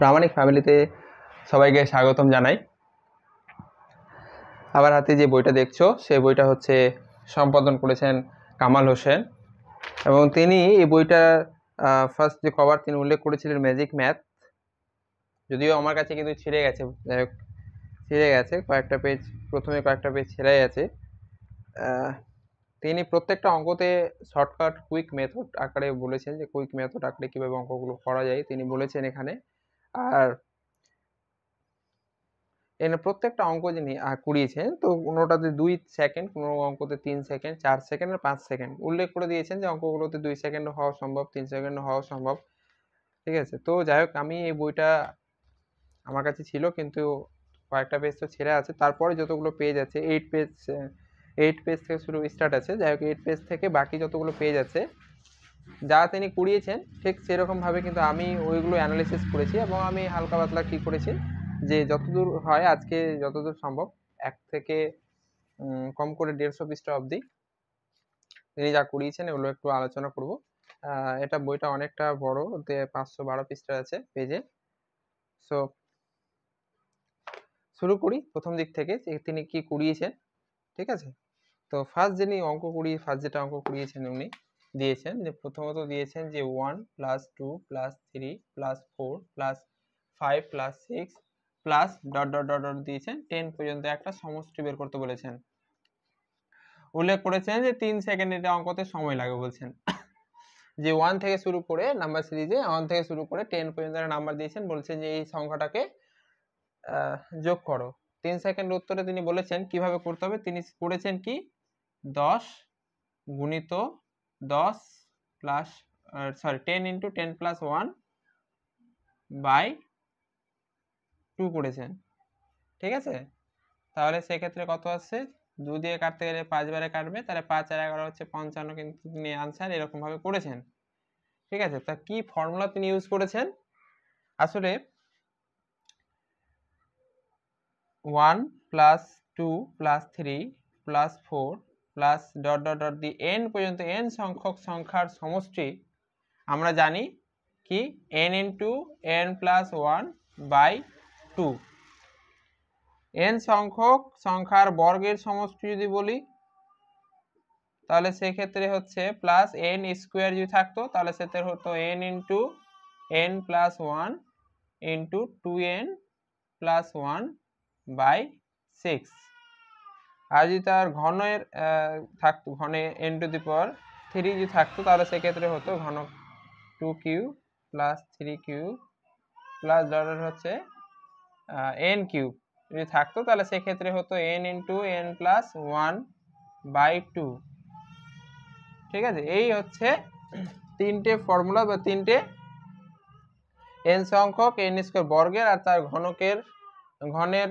প্রামাণিক ফ্যামিলিতে সবাইকে স্বাগতম জানাই। আমার হাতে যে বইটা দেখছো সেই বইটা হচ্ছে সম্পাদন করেছেন কামাল হোসেন, এবং তিনি এই বইটার ফার্স্ট যে কভার তিনি উল্লেখ করেছিলেন ম্যাজিক ম্যাথ। যদিও আমার কাছে কিন্তু ছিঁড়ে গেছে কয়েকটা পেজ, প্রথমে কয়েকটা পেজ ছেড়ে গেছে। তিনি প্রত্যেকটা অঙ্কতে শর্টকাট কুইক মেথড আকারে বলেছেন যে কুইক মেথড আকারে কীভাবে অঙ্কগুলো করা যায় তিনি বলেছেন এখানে। আর এখানে প্রত্যেকটা অঙ্ক যিনি করিয়েছেন তো কোনোটাতে 2 সেকেন্ড, কোনো অঙ্কতে 3 সেকেন্ড, 4 সেকেন্ড আর 5 সেকেন্ড উল্লেখ করে দিয়েছেন যে অঙ্কগুলোতে 2 সেকেন্ড হওয়া সম্ভব, 3 সেকেন্ড হওয়া সম্ভব। ঠিক আছে, তো যাই হোক আমি এই বইটা আমার কাছে ছিল কিন্তু কয়েকটা পেজ তো ছেড়ে আছে, তারপরে যতগুলো পেজ আছে 8 পেজ থেকে শুরু স্টার্ট আছে। যাই হোক 8 পেজ থেকে বাকি যতগুলো পেজ আছে যা তিনি করিয়েছেন ঠিক সেরকমভাবে কিন্তু আমি ওইগুলো অ্যানালিসিস করেছি, এবং আমি হালকা পাতলা কী করেছি যে যতদূর হয় আজকে যতদূর সম্ভব 1 থেকে কম করে 150 পৃষ্ঠা অবধি তিনি যা করিয়েছেন এগুলো একটু আলোচনা করব। এটা বইটা অনেকটা বড়, ওতে 512 পৃষ্ঠা আছে পেজে। সো শুরু করি প্রথম দিক থেকে যে তিনি কি করিয়েছেন। ঠিক আছে, তো ফার্স্ট যেটা অঙ্ক করিয়েছেন উনি দিয়েছেন যে প্রথমত দিয়েছেন যে 1 + 2 + 3 + 4 + 5 + 6 plus dot dot dot dot দিয়েছেন 10 পর্যন্ত একটা সমষ্টি বের করতে বলেছেন। উল্লেখ করেছেন যে 3 সেকেন্ড এটা অঙ্কতে সময় লাগে বলছেন। যে 1 থেকে শুরু করে নাম্বার সিরিজে 1 থেকে শুরু করে 10 পর্যন্ত একটা নাম্বার দিয়েছেন, বলছেন যে এই সংখ্যাটাকে যোগ করো। 3 সেকেন্ড উত্তরে তিনি বলেছেন কিভাবে করতে হবে। তিনি করেছেন কি 10 গুণিত 10 প্লাস 10 × 10 + 1 বাই 2 করেছেন। ঠিক আছে, তাহলে সেক্ষেত্রে কত আসছে, 2 দিয়ে কাটতে গেলে 5 বারে কাটবে, তাহলে 5 আর 11 হচ্ছে 55, কিন্তু তিনি আনসার এরকম ভাবে করেছেন। ঠিক আছে, তা কি ফর্মুলা তিনি ইউজ করেছেন, আসলে 1 + 2 + 3 + 4 প্লাস ডট ডট ডট দিয়ে n পর্যন্ত n সংখ্যক সংখ্যার সমষ্টি আমরা জানি কি n × n + 1/2। n সংখ্যক সংখ্যার বর্গের সমষ্টি যদি বলি তাহলে সেক্ষেত্রে হচ্ছে প্লাস n² যদি থাকতো তাহলে সেটা হতো n × n + 1 × 2n + 1/6। আর যদি তার ঘনের থাকতো, ঘনে n⁻³ যদি থাকতো তাহলে সেক্ষেত্রে হতো ঘনক 2³ + 3³ প্লাস ডট হচ্ছে n³ যদি থাকতো তাহলে সেক্ষেত্রে হতো n × n + 1/2। ঠিক আছে, এই হচ্ছে তিনটে ফর্মুলা বা তিনটে n সংখ্যক n² বর্গের আর তার ঘনের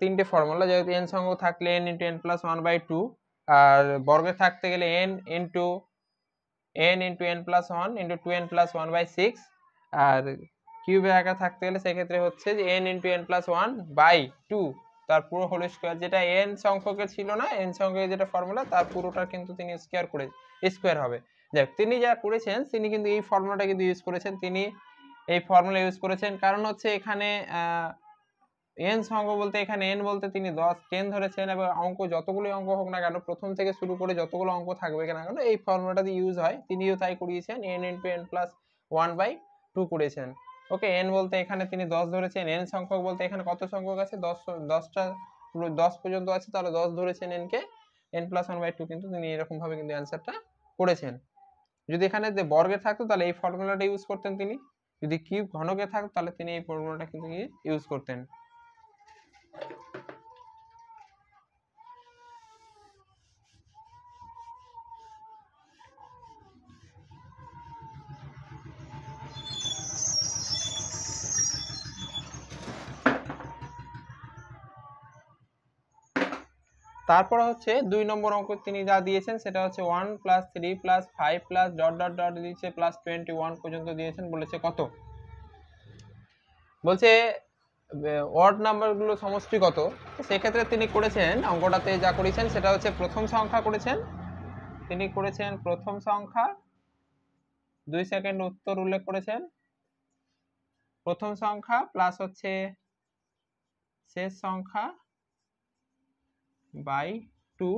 তিনটে ফর্মুলা। যেহেতু n সংখ্যক থাকলে n × n + 1/2, আর বর্গে থাকতে গেলে n × n + 1 × 2n + 1/6, আর কিউবে আকার থাকতে গেলে সেক্ষেত্রে হচ্ছে যে n × n + 1/2 তার পুরো হোল স্কয়ার, যেটা n সংখ্যকের ছিল না, n সংখ্যকের যেটা ফর্মুলা তার পুরোটা কিন্তু তিনি স্কয়ার হবে। দেখ তিনি যা করেছেন তিনি কিন্তু এই ফর্মুলাটা কিন্তু ইউজ করেছেন, তিনি এই ফর্মুলা ইউজ করেছেন কারণ হচ্ছে এখানে n সংখ্যক বলতে এখানে n বলতে তিনি 10 ধরেছেন, এবং অঙ্ক যতগুলো অঙ্ক হোক না কেন প্রথম থেকে শুরু করে যতগুলো অঙ্ক থাকবে না কেন এই ফর্মুলাটা দিয়ে ইউজ হয়, তিনিও তাই করিয়েছেন, n × n + 1/2 করেছেন। ওকে, n বলতে এখানে তিনি 10 ধরেছেন, n সংখ্যক বলতে এখানে কত সংখ্যক আছে 10টা, পুরো 10 পর্যন্ত আছে, তাহলে 10 ধরেছেন n কে, n + 1/2 কিন্তু তিনি এরকম ভাবে কিন্তু অ্যানসারটা করেছেন। যদি এখানে যে বর্গে থাকতো তাহলে এই ফর্মুলাটা ইউজ করতেন তিনি, যদি কিউব ঘনকে থাকতো তাহলে তিনি এই ফর্মুলাটা কিন্তু ইউজ করতেন। তারপর হচ্ছে 2 নম্বর অঙ্ক তিনি যা দিয়েছেন সেটা হচ্ছে 1 + 3 + 5 প্লাস ডট ডট ডট দিয়েছে +21 পর্যন্ত দিয়েছেন, বলেছে কত, বলছে অড নাম্বারগুলো সমষ্টি কত। সেক্ষেত্রে তিনি করেছেন অঙ্কটাতে যা করেছেন সেটা হচ্ছে প্রথম সংখ্যা করেছেন, তিনি করেছেন প্রথম সংখ্যা 2 সেকেন্ড উত্তর উল্লেখ করেছেন, প্রথম সংখ্যা প্লাস হচ্ছে শেষ সংখ্যা বাই 2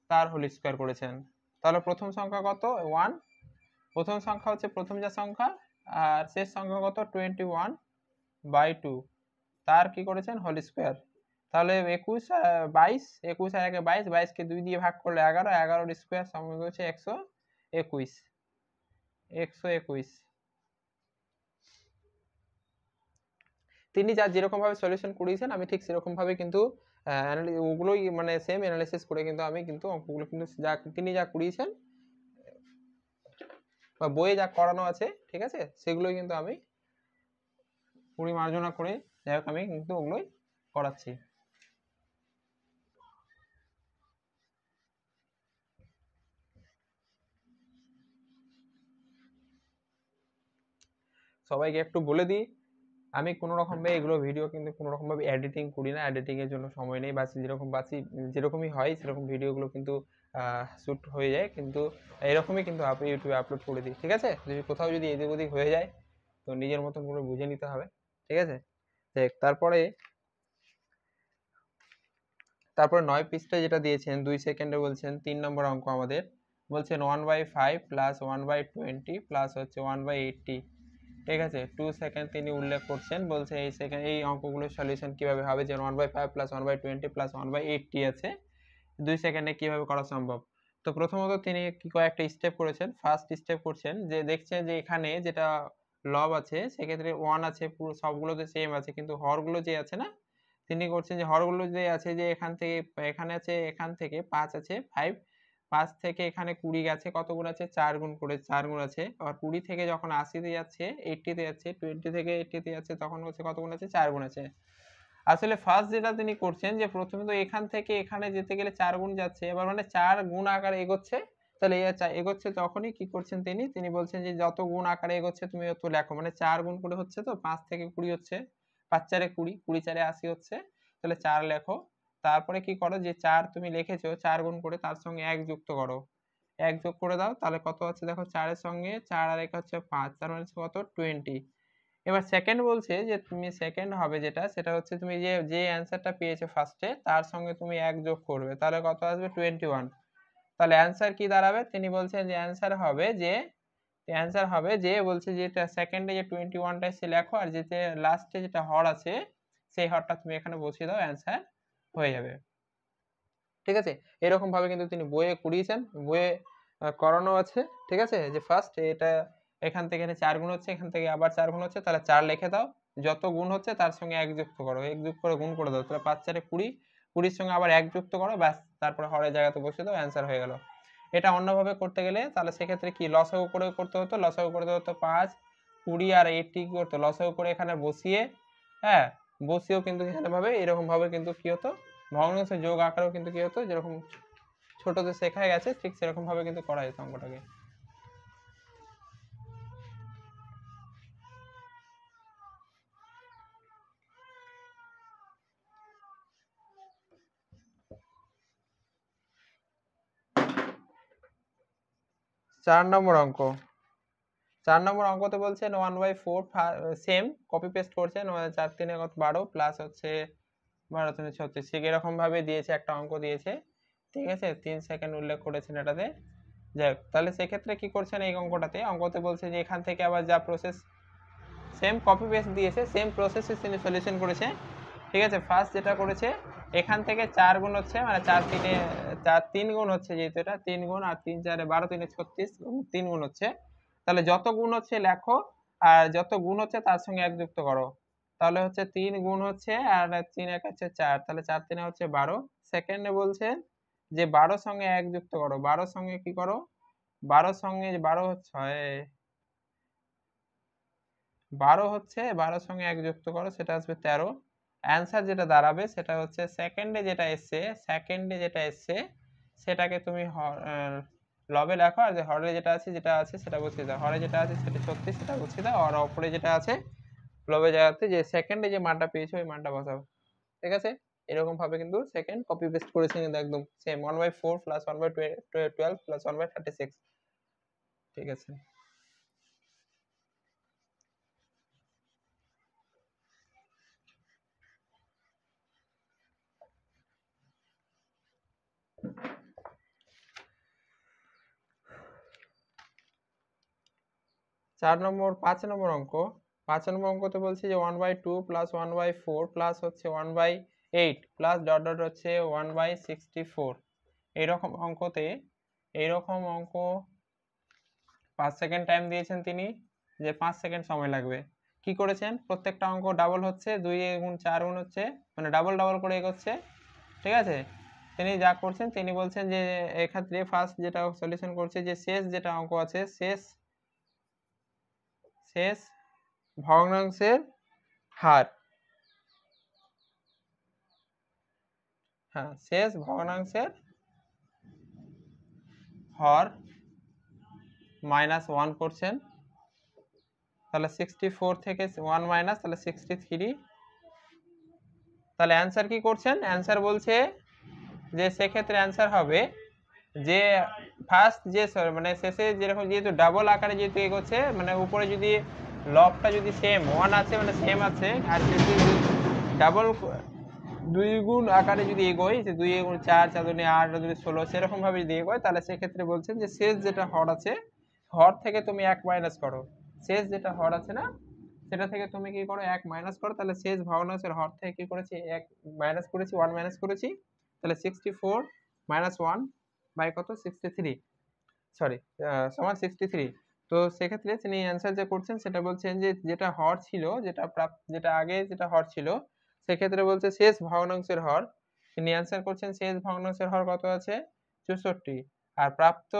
তার হোল স্কয়ার করেছেন। তাহলে প্রথম সংখ্যা কত 1, প্রথম সংখ্যা হচ্ছে প্রথম যা সংখ্যা, আর শেষ সংখ্যা কত 21/2 তার কি করেছেন হোল স্কয়ার। তাহলে 21 22, 21 আর 1 22, 22 কে 2 দিয়ে ভাগ করলে 11, 11 এর স্কয়ার সমান হচ্ছে 121, 121। তিনি যা যেরকম ভাবে সলিউশন করিয়েছেন আমি ঠিক সেরকম ভাবে কিন্তু ওগুলোই মানে সেম অ্যানালাইসিস করে কিন্তু আমি কিন্তু অঙ্কগুলো কিন্তু যা তিনি যা করিয়েছেন বা বইয়ে যা করানো আছে, ঠিক আছে, সেগুলোই কিন্তু আমি পরিমার্জনা করে যাই হোক আমি কিন্তু ওগুলোই করাচ্ছি। সবাইকে একটু বলে দিই, আমি কোনো রকম ভাবে এগুলো ভিডিও কিন্তু কোনো রকম ভাবে এডিটিং করি না, এডিটিং এর জন্য সময় নেই, বাস যেরকমই হয় সেরকম ভিডিওগুলো কিন্তু শুট হয়ে যায়, কিন্তু এরকমই কিন্তু ইউটিউবে আপলোড করে দিই, ঠিক আছে। যদি কোথাও যদি এদিক ওদিক হয়ে যায় তো নিজের মতন করে বুঝে নিতে হবে, ঠিক আছে। দেখ তারপরে 9 পৃষ্ঠায় যেটা দিয়েছেন 2 সেকেন্ডে বলছেন 3 নম্বর অঙ্ক আমাদের বলছেন 1/5 প্লাস 1/20 প্লাস হচ্ছে 1/80, ঠিক আছে। 2 সেকেন্ড তিনি উল্লেখ করছেন, বলছে এই অঙ্কগুলোর সলিউশন কিভাবে হবে, যে 1/5 প্লাস 1/20 প্লাস 1/80 আছে 2 সেকেন্ডে কিভাবে করা সম্ভব। তো প্রথমত তিনি কি কয়েকটা স্টেপ করেছেন। ফার্স্ট স্টেপ করছেন যে দেখছেন যে এখানে যেটা লব আছে সেক্ষেত্রে 1 আছে, পুরো সবগুলোতে সেম আছে, কিন্তু হরগুলো যে আছে না, তিনি করছেন যে হরগুলো যে আছে যে এখান থেকে এখানে আছে, এখান থেকে 5 আছে 5, 5 থেকে এখানে 20 গেছে, কত গুণ আছে 4 গুণ করে 4 গুণ আছে, আর 20 থেকে যখন 80 তে যাচ্ছে 80 তে যাচ্ছে, 20 থেকে 80 তে যাচ্ছে তখন হচ্ছে কত গুণ আছে 4 গুণ আছে। আসলে ফার্স্ট যেটা তিনি করছেন যে প্রথমে তো এখান থেকে এখানে যেতে গেলে 4 গুণ যাচ্ছে, এবার মানে 4 গুণ আকারে এগোচ্ছে, তাহলে এগোচ্ছে তখনই কি করছেন তিনি বলছেন যে যত গুণ আকারে এগোচ্ছে তুমি তত লেখো, মানে 4 গুণ করে হচ্ছে, তো 5 থেকে 20 হচ্ছে, 5 4 20, 20 4 80 হচ্ছে, তাহলে 4 লেখো। তারপরে কি করো যে 4 তুমি লিখেছো 4 গুণ করে তার সঙ্গে 1 যুক্ত করো, 1 যোগ করে দাও, তাহলে কত হচ্ছে দেখো 4 এর সঙ্গে 4 আর 1 হচ্ছে 5, তার মানে কত 20। এবার সেকেন্ড বলছে যে তুমি সেকেন্ড হবে যেটা, সেটা হচ্ছে তুমি যে অ্যান্সারটা পেয়েছো ফার্স্টে তার সঙ্গে তুমি 1 যোগ করবে, তাহলে কত আসবে 21। তাহলে অ্যান্সার কি দাঁড়াবে, তিনি বলছেন যে অ্যান্সার হবে যে বলছে যেটা সেকেন্ডে যে 21টা এসে লেখো, আর যেতে লাস্টে যেটা হর আছে সেই হরটা তুমি এখানে বসিয়ে দাও, অ্যান্সার হয়ে যাবে, ঠিক আছে। এরকম ভাবে কিন্তু তিনি বইয়ে করিয়েছেন, বইয়ে করানো আছে, ঠিক আছে। যে ফার্স্ট এটা এখান থেকে 4 গুণ হচ্ছে, এখান থেকে আবার 4 গুণ হচ্ছে, তাহলে 4 লিখে দাও, যত গুণ হচ্ছে তার সঙ্গে 1 যুক্ত করো, 1 যুক্ত করে গুণ করে দাও, তাহলে 5 4 20, 20 সঙ্গে আবার 1 যুক্ত করো, ব্যাস তারপরে হরের জায়গাতে বসিয়ে দাও, অ্যান্সার হয়ে গেল। এটা অন্যভাবে করতে গেলে তাহলে সেক্ষেত্রে কি লসাগু করে করতে হতো, লসাগু করতে হতো 5 20 আর 80 কি করতো লসাগু করে এখানে বসিয়ে, হ্যাঁ বসিয়েও কিন্তু এখানে ভাবে এরকম ভাবে কিন্তু কি হতো ভগ্নাংশ যোগ আকারেও কিন্তু কি হতো, যেরকম ছোটতে শেখা গেছে ঠিক সেরকম ভাবে কিন্তু করা যেত অঙ্কটাকে। চার নম্বর অঙ্কতে বলছেন 1/4 সেম কপি পেস্ট করছেন, 4 3 12 প্লাস হচ্ছে 12 3 36, এরকম ভাবে দিয়েছে, একটা অঙ্ক দিয়েছে, ঠিক আছে। 3 সেকেন্ড উল্লেখ করেছেন এটাতে। যাই হোক, তাহলে সেক্ষেত্রে কি করছেন এই অঙ্কতে বলছে যে এখান থেকে আবার যা প্রসেস সেম কপি পেস্ট দিয়েছে, সেম প্রসেসে তিনি সলিউশন করেছে, ঠিক আছে। ফার্স্ট যেটা করেছে এখান থেকে 4 গুণ হচ্ছে, মানে 4 3 গুণ হচ্ছে, যেহেতু এটা 3 গুণ আর 3 4 12 3 36 3 গুণ হচ্ছে, তাহলে যত গুণ হচ্ছে লেখো, আর যত গুণ হচ্ছে তার সঙ্গে 1 যুক্ত করো, তাহলে হচ্ছে 3 গুণ হচ্ছে আর 3 1 হচ্ছে 4, তাহলে 4 3 হচ্ছে 12। সেকেন্ডে বলছেন যে 12 সঙ্গে 1 যুক্ত করো, 12 সঙ্গে কি করো, 12 সঙ্গে 12 হচ্ছে 12 সঙ্গে 1 যুক্ত করো, সেটা আসবে 13। অ্যান্সার যেটা দাঁড়াবে সেটা হচ্ছে সেকেন্ডে যেটা এসছে সেটাকে তুমি লবে লেখো, আর যে হরে যেটা আছে সেটা বসিয়ে দাও, হরে যেটা আছে সেটা 36 সেটা বসিয়ে দাও, আর অপরে যেটা আছে লবে জায়গাতে যে সেকেন্ডে যে মানটা পেয়েছো ওই মানটা বসাও, ঠিক আছে। এরকম ভাবে কিন্তু সেকেন্ড কপি পেস্ট করেছে, কিন্তু একদম সেম 1/4 প্লাস 1/12 প্লাস 1/36, ঠিক আছে। 4 নম্বর 5 নম্বর অঙ্ক 5 নম্বর অঙ্কতে বলছে যে 1/2 প্লাস 1/4 প্লাস হচ্ছে 1/8 প্লাস ডট ডট হচ্ছে 1/64 এইরকম অঙ্কতে এইরকম অঙ্ক 5 সেকেন্ড টাইম দিয়েছেন তিনি যে 5 সেকেন্ড সময় লাগবে। কি করেছেন প্রত্যেকটা অঙ্ক ডাবল হচ্ছে 2 গুণ 4 গুণ হচ্ছে মানে ডাবল ডাবল করে এগোচ্ছে, ঠিক আছে। তিনি যা করছেন তিনি বলছেন যে এক্ষেত্রে ফার্স্ট যেটা সলিউশন করছে যে শেষ যেটা অঙ্ক আছে শেষ ভগ্নাংশের হার, হ্যাঁ শেষ ভগ্নাংশের হর -1 করছেন, তাহলে 64 থেকে 1 মাইনাস তাহলে 63। তাহলে অ্যান্সার কি করছেন, অ্যান্সার বলছে যে সেক্ষেত্রে অ্যান্সার হবে যে ফার্স্ট যে মানে শেষে যেরকম যেহেতু ডাবল আকারে যেহেতু এগোচ্ছে মানে উপরে যদি লবটা যদি সেম 1 আছে মানে সেম আছে আর যদি ডাবল 2 গুণ আকারে যদি এগোয় যে 2 গুণ 4 4 দুগুণে 8 2 দুগুণে 16 সেরকম ভাবে যদি এগোয় তাহলে সেক্ষেত্রে বলছেন যে শেষ যেটা হর আছে হর থেকে তুমি 1 মাইনাস করো, শেষ যেটা হর আছে না সেটা থেকে তুমি কি করো 1 মাইনাস করো, তাহলে শেষ ভগ্নাংশের হর থেকে কি করেছি 1 মাইনাস করেছি 1 মাইনাস করেছি, তাহলে 64 মাইনাস 1 বাই কত 63 সরি সমান 63। তো সেক্ষেত্রে তিনি অ্যান্সার যে করছেন সেটা বলছেন যে যেটা হর ছিল যেটা আগে যেটা হর ছিল সেক্ষেত্রে বলছে শেষ ভগ্নাংশের হর, তিনি অ্যান্সার করছেন শেষ ভগ্নাংশের হর কত আছে 64 আর প্রাপ্ত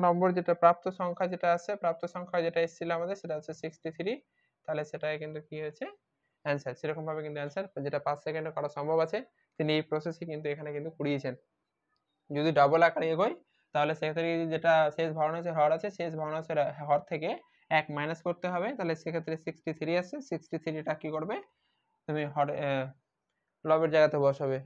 নম্বর যেটা প্রাপ্ত সংখ্যা যেটা আছে প্রাপ্ত সংখ্যা যেটা এসেছিল আমাদের সেটা হচ্ছে 63, তাহলে সেটাই কিন্তু কি হয়েছে অ্যান্সার। সেরকম ভাবে কিন্তু অ্যান্সার যেটা 5 সেকেন্ডে করা সম্ভব আছে তিনি এই প্রসেসে কিন্তু এখানে কিন্তু করিয়েছেন। যদি ডাবল আকারে এগোয় তাহলে সেক্ষেত্রে যেটা শেষ ভগ্নাংশের হর আছে শেষ ভগ্নাংশের হর থেকে 1 মাইনাস করতে হবে, তাহলে সেক্ষেত্রে 63 আসছে, 63টা কি করবে তুমি লবের জায়গাতে বসাবে।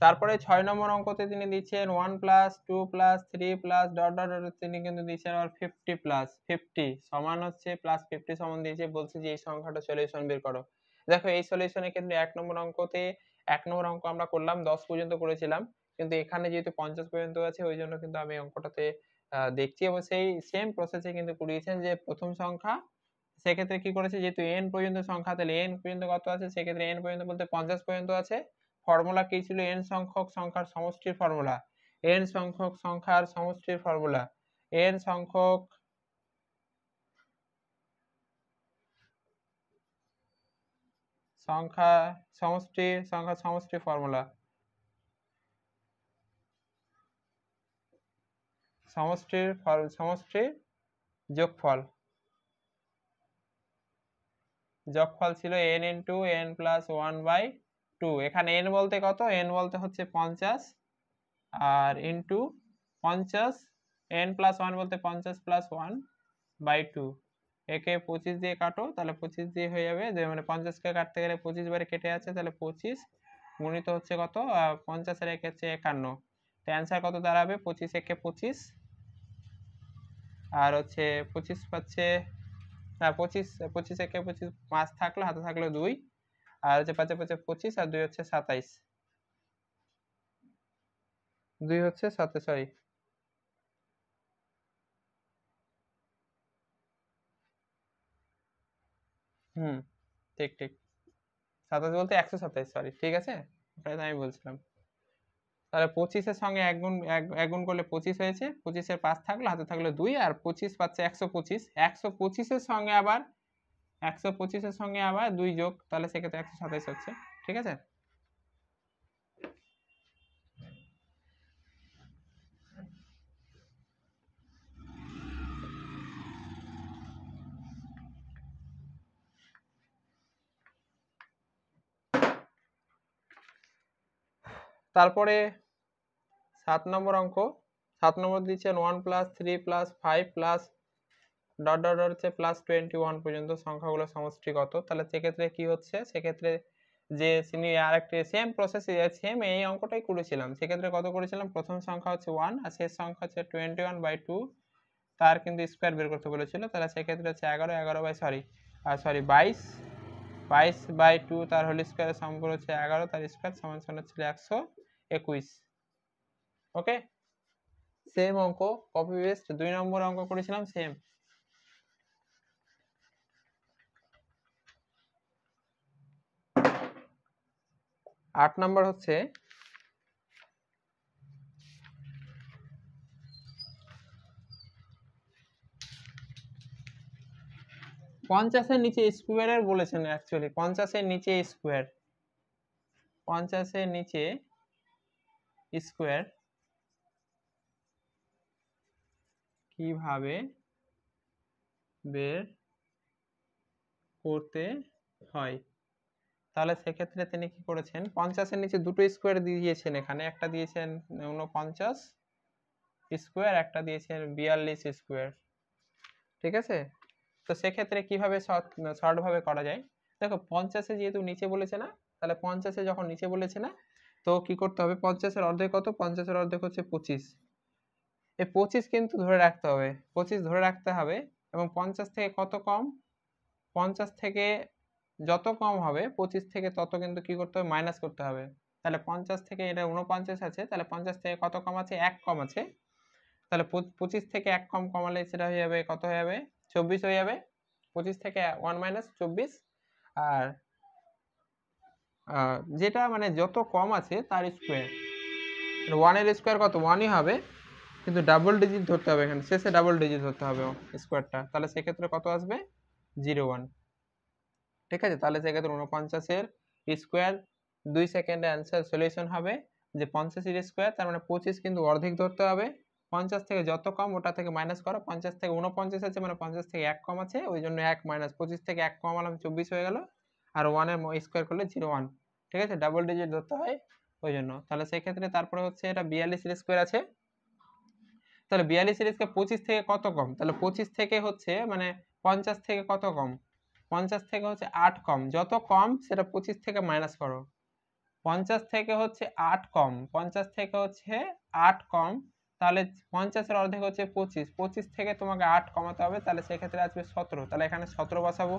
তারপরে 6 নম্বর অঙ্কতে তিনি দিচ্ছেন 1 plus 2 plus 3 plus dot dot dot তিনি কিন্তু দিচ্ছেন আর 50 প্লাস 50 সমান হচ্ছে প্লাস 50 সমান দিয়েছে, বলছে যে এই সংখ্যাটা সলিউশন বের করো। দেখো এই সলিউশনের ক্ষেত্রে 1 নম্বর অঙ্কতে 1 নম্বর অঙ্ক আমরা করলাম 10 পর্যন্ত করেছিলাম, কিন্তু এখানে যেহেতু 50 পর্যন্ত আছে ওই জন্য কিন্তু আমি অঙ্কটাতে দেখছি এবং সেই সেম প্রসেসে কিন্তু করিয়েছেন যে প্রথম সংখ্যা সেক্ষেত্রে কি করেছে যেহেতু n পর্যন্ত সংখ্যা তাহলে n পর্যন্ত কত আছে সেক্ষেত্রে n পর্যন্ত বলতে 50 পর্যন্ত আছে। ফর্মুলা কি ছিল n সংখ্যক সংখ্যার সমষ্টির ফর্মুলা, n সংখ্যক সংখ্যার সমষ্টির ফর্মুলা n সংখ্যক সংখ্যা সমষ্টির ফর্মুলা সমষ্টির যোগফল ছিল n ইন্টু n প্লাস 1/2। এখানে n বলতে কত, n বলতে হচ্ছে 50 আর ইন্টু 50 n প্লাস 1 বলতে 50 প্লাস 1/2। একে 25 দিয়ে কাটো তাহলে 25 দিয়ে হয়ে যাবে যে মানে 50 কে কাটতে গেলে 25 বারে কেটে আছে তাহলে 25 গুণিত হচ্ছে কত 50 এর 1 হচ্ছে 51, তো অ্যান্সার কত দাঁড়াবে 25 একে 25 আর হচ্ছে 25 পাচ্ছে না 25 একে 25 5 থাকলো হাতে থাকলো 2 আর হচ্ছে 5 5 25 আর 2 হচ্ছে 27 2 হচ্ছে 27 সরি ঠিক ঠিক 27 বলতে 127 সরি ঠিক আছে ওটাই তো আমি বলছিলাম। তাহলে 25 এর সঙ্গে এক গুণ করলে 25 হয়েছে, 25 এর 5 থাকলো হাতে থাকলো 2 আর 25 পাচ্ছে 125, 125 এর সঙ্গে আবার 125 এর সঙ্গে আবার 2 যোগ তাহলে সেক্ষেত্রে 127 হচ্ছে, ঠিক আছে। তারপরে 7 নম্বর অঙ্ক 7 নম্বর দিচ্ছেন 1 plus 3 plus 5 plus dot dot dot হচ্ছে +21 পর্যন্ত সংখ্যাগুলো সমষ্টি কত, তাহলে সেক্ষেত্রে কি হচ্ছে, সেক্ষেত্রে যে তিনি আরেকটি সেম প্রসেস সেম এই অঙ্কটাই করেছিলাম, সেক্ষেত্রে কত করেছিলাম, প্রথম সংখ্যা হচ্ছে 1 আর শেষ সংখ্যা হচ্ছে 21/2, তার কিন্তু স্কোয়ার বের করতে বলেছিল, তাহলে সেক্ষেত্রে হচ্ছে 22/2 তার হোল স্কোয়ারের সমগ্র হচ্ছে 11, তার স্কোয়ার সমান সমান হচ্ছে 121। ওকে, সেম অঙ্ক কপি পেস্ট 2 নম্বর অঙ্ক করেছিলাম সেম। আট নম্বর হচ্ছে 50-এর নিচে স্কোয়ারের বলেছেন, অ্যাকচুয়ালি 50-এর নিচে স্কোয়ার, 50-এর নিচে স্কোয়ার কিভাবে বের করতে হয়, তাহলে সেক্ষেত্রে তিনি কি করেছেন, 50-এর নিচে দুটো স্কোয়ার দিয়েছেন, এখানে একটা দিয়েছেন 49 স্কোয়ার, একটা দিয়েছেন 42 স্কোয়ার, ঠিক আছে। তো সেক্ষেত্রে কিভাবে শর্ট ভাবে করা যায়, দেখো 50-এ যেহেতু নিচে বলেছে না, তাহলে 50-এ যখন নিচে বলেছে না, তো কি করতে হবে, 50-এর অর্ধেক কত, 50-এর অর্ধেক হচ্ছে 25, এই 25 কিন্তু ধরে রাখতে হবে, 25 ধরে রাখতে হবে, এবং 50 থেকে কত কম, 50 থেকে যত কম হবে 25 থেকে তত কিন্তু কি করতে হবে, মাইনাস করতে হবে, তাহলে 50 থেকে এটা 49 আছে, তাহলে 50 থেকে কত কম আছে, 1 কম আছে, তাহলে 25 থেকে 1 কম কমালে সেটা হয়ে যাবে, কত হয়ে যাবে, 24 হয়ে যাবে, 25 থেকে 1 মাইনাস 24, আর যেটা মানে যত কম আছে তার স্কোয়ার, 1 এর স্কোয়ার কত, 1ই হবে, কিন্তু ডাবল ডিজিট ধরতে হবে, এখানে শেষে ডাবল ডিজিট ধরতে হবে স্কোয়ারটা, তাহলে সেক্ষেত্রে কত আসবে, 01, ঠিক আছে। তাহলে সেক্ষেত্রে 49-এর স্কোয়ার 2 সেকেন্ডে অ্যান্সার সলিউশন হবে যে 50-এর স্কোয়ার, তার মানে 25 কিন্তু অর্ধেক ধরতে হবে, 50 থেকে যত কম ওটা থেকে মাইনাস করো, 50 থেকে 49 আছে মানে 50 থেকে 1 কম আছে, ওই জন্য 1 মাইনাস 25 থেকে 1 কমালাম 24 হয়ে গেল, আর 1 এর স্কোয়ার করলে 01, ঠিক আছে, ডাবল ডিজিট ধরতে হয় ওই জন্য। তাহলে সেক্ষেত্রে তারপরে হচ্ছে এটা 42-এর স্কোয়ার আছে, তাহলে 42-এর স্কোয়ার 25 থেকে কত কম, তাহলে 25 থেকে হচ্ছে মানে 50 থেকে কত কম, 50 থেকে হচ্ছে 8 কম, যত কম সেটা 25 থেকে মাইনাস করো, 50 থেকে হচ্ছে 8 কম, 50 থেকে হচ্ছে 8 কম, তাহলে 50-এর অর্ধেক হচ্ছে 25, 25 থেকে তোমাকে 8 কমাতে হবে, তাহলে সেক্ষেত্রে আসবে 17, তাহলে এখানে 17 বসাবো,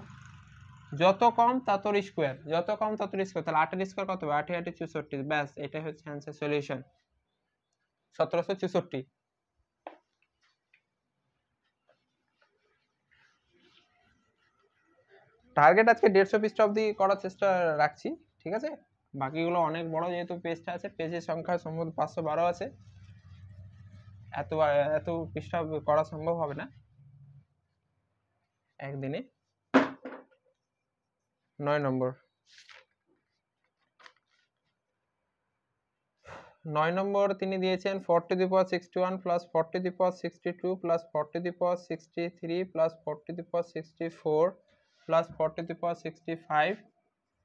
যত কম ততর স্কোয়ার, যত কম ততর স্কোয়ার, তাহলে 8-এর স্কোয়ার কত হবে, 8 8 64, ব্যাস এটাই হচ্ছে অ্যান্সার সলিউশন 1764। টার্গেট আজকে 150 পৃষ্ঠা অবধি করার চেষ্টা রাখছি, ঠিক আছে, বাকিগুলো অনেক বড় যেহেতু পেজটা আছে, পেজের সংখ্যা সম্ভবত 512 আছে, এত পৃষ্ঠা করা সম্ভব হবে না একদিনে। 9 নম্বর 9 নম্বর তিনি দিয়েছেন 4^61 + 4^62 + 4^63 + 4^64 + 4^65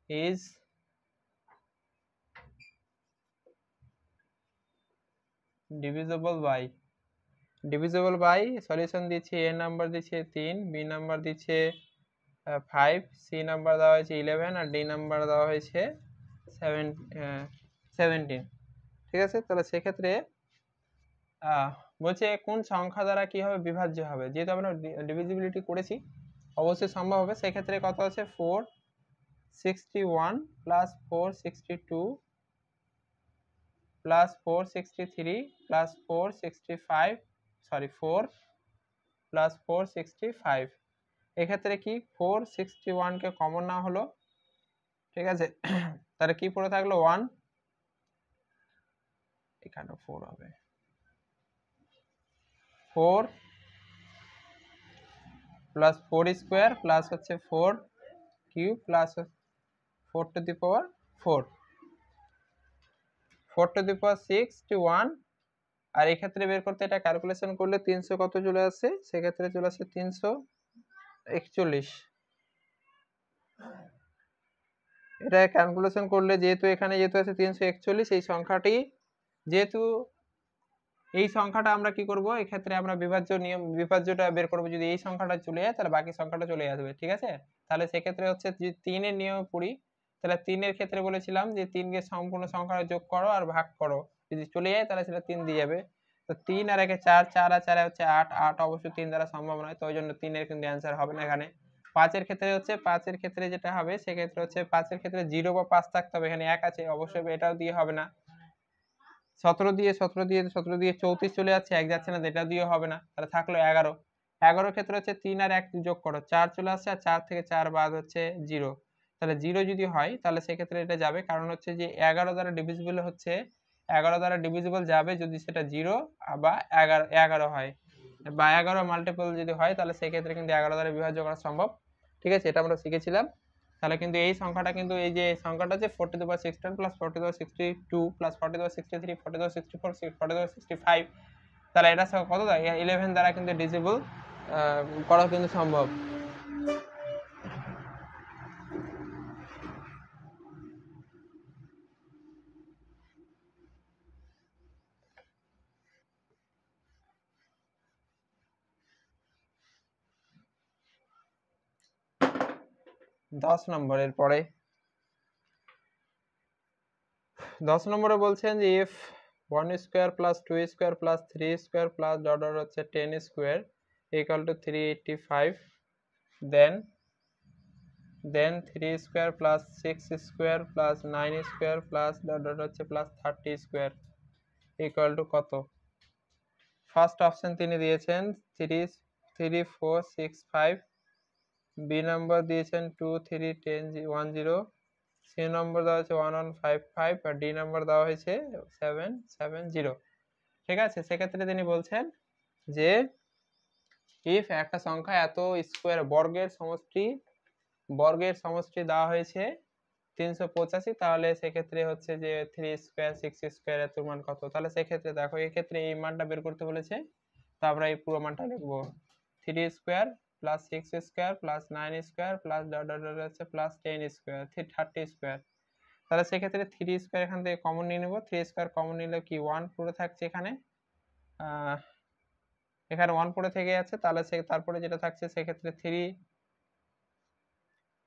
is divisible by সলিউশন দিচ্ছে, এ নাম্বার দিচ্ছে 3, বি নাম্বার দিচ্ছে 5, সি নাম্বার দেওয়া হয়েছে 11, আর ডি নাম্বার দেওয়া হয়েছে 17, ঠিক আছে। তাহলে সেক্ষেত্রে বলছে কোন সংখ্যা দ্বারা কি হবে, বিভাজ্য হবে, যেহেতু আমরা ডিভিজিবিলিটি করেছি অবশ্যই সম্ভব হবে, সেক্ষেত্রে কত আছে, 461 + 462 + 463 + 465 4 + 465, এক্ষেত্রে কি 461 কে কমন না হলো, ঠিক আছে, তাহলে কি পড়ে থাকলো 1, এখানে 4 হবে, 4 + 4 স্কোয়ার প্লাস হচ্ছে 4 কিউব প্লাস 4^4 4^61, আর এক্ষেত্রে বের করতে এটা ক্যালকুলেশন করলে 300 কত চলে আসে, সেক্ষেত্রে চলে আসে 341, এটা ক্যালকুলেশন করলে যেহেতু এখানে যেহেতু আছে 341, এই সংখ্যাটি যেহেতু এই সংখ্যাটা আমরা কি করব, এই ক্ষেত্রে আমরা বিভাজ্যটা বের করব। যদি এই সংখ্যাটা চলে যায় তাহলে বাকি সংখ্যাটা চলে আসবে, ঠিক আছে। তাহলে সেক্ষেত্রে হচ্ছে যদি 3 এর নিয়ম পড়ি, তাহলে 3 এর ক্ষেত্রে বলেছিলাম যে 3 কে সম্পূর্ণ সংখ্যায় যোগ করো আর ভাগ করো, যদি চলে যায় তাহলে সেটা 3 দিয়ে যাবে। তো 3 আর 1 4, 4 আর 4 হচ্ছে 8, 8 অবশ্যই 3 দ্বারা সম্ভব নয়, তো ওই জন্য 3 এর কিন্তু অ্যান্সার হবে না এখানে। 5 এর ক্ষেত্রে হচ্ছে 5 এর ক্ষেত্রে যেটা হবে সেক্ষেত্রে হচ্ছে 5 এর ক্ষেত্রে 0 বা 5 থাকতে হবে, এখানে 1 আছে, অবশ্যই এটাও দিয়ে হবে না। 17 দিয়ে 34 চলে যাচ্ছে, 1 যাচ্ছে না, এটা দিয়েও হবে না, তাহলে থাকলো 11। 11 ক্ষেত্রে হচ্ছে 3 আর 1 যোগ করো, 4 চলে আসছে, আর 4 থেকে 4 বাদ হচ্ছে 0, তাহলে 0 যদি হয় তাহলে সেক্ষেত্রে এটা যাবে, কারণ হচ্ছে যে 11 দ্বারা ডিভিজিবল হচ্ছে 11 দ্বারা ডিভিজিবল যাবে যদি সেটা 0 বা 11 হয়, বা 11 মাল্টিপল যদি হয় তাহলে সেক্ষেত্রে কিন্তু 11 দ্বারা বিভাজ্য করা সম্ভব, ঠিক আছে, এটা আমরা শিখেছিলাম। তাহলে কিন্তু এই সংখ্যাটা কিন্তু এই যে সংখ্যাটা আছে 40^16 প্লাস 40^62 প্লাস 40^63 40^64 40^65, তাহলে এটা কত দেয় 11 দ্বারা কিন্তু ডিভিজিবল করা কিন্তু সম্ভব। দশ নম্বরের পরে 10 নম্বরে বলছেন যে if 1 square plus 2 square plus 3 square plus dot dot হচ্ছে 10 square equal to 385, then 3 square plus 6 square plus 9 square plus dot dot হচ্ছে plus 30 square equal to কত। ফার্স্ট অপশন তিনি দিয়েছেন 3 3 4 6 5, বি নাম্বার দিয়েছেন 2 3 10 10, সি নম্বর দেওয়া হয়েছে 1 1 5 5, আর ডি নাম্বার দেওয়া হয়েছে 7 7 0, ঠিক আছে। সেক্ষেত্রে তিনি বলছেন যে ইফ একটা সংখ্যা এত স্কোয়ার বর্গের সমষ্টি দেওয়া হয়েছে 385, তাহলে সেক্ষেত্রে হচ্ছে যে 3 স্কোয়ার 6 স্কোয়ার এত মান কত। তাহলে সেক্ষেত্রে দেখো এই ক্ষেত্রে এই মানটা বের করতে বলেছে, তো আমরা এই পুরো মানটা লিখবো 3 square plus 6 square plus 9 square plus dot dot dot হচ্ছে প্লাস 10 স্কোয়ার 30 স্কোয়ার। তাহলে সেক্ষেত্রে 3 স্কোয়ার এখান থেকে কমন নিয়ে নেব, 3 স্কোয়ার কমন নিলে কি 1 পুরো থাকছে, এখানে 1 পুরো থেকে যাচ্ছে, তাহলে তারপরে যেটা থাকছে সেক্ষেত্রে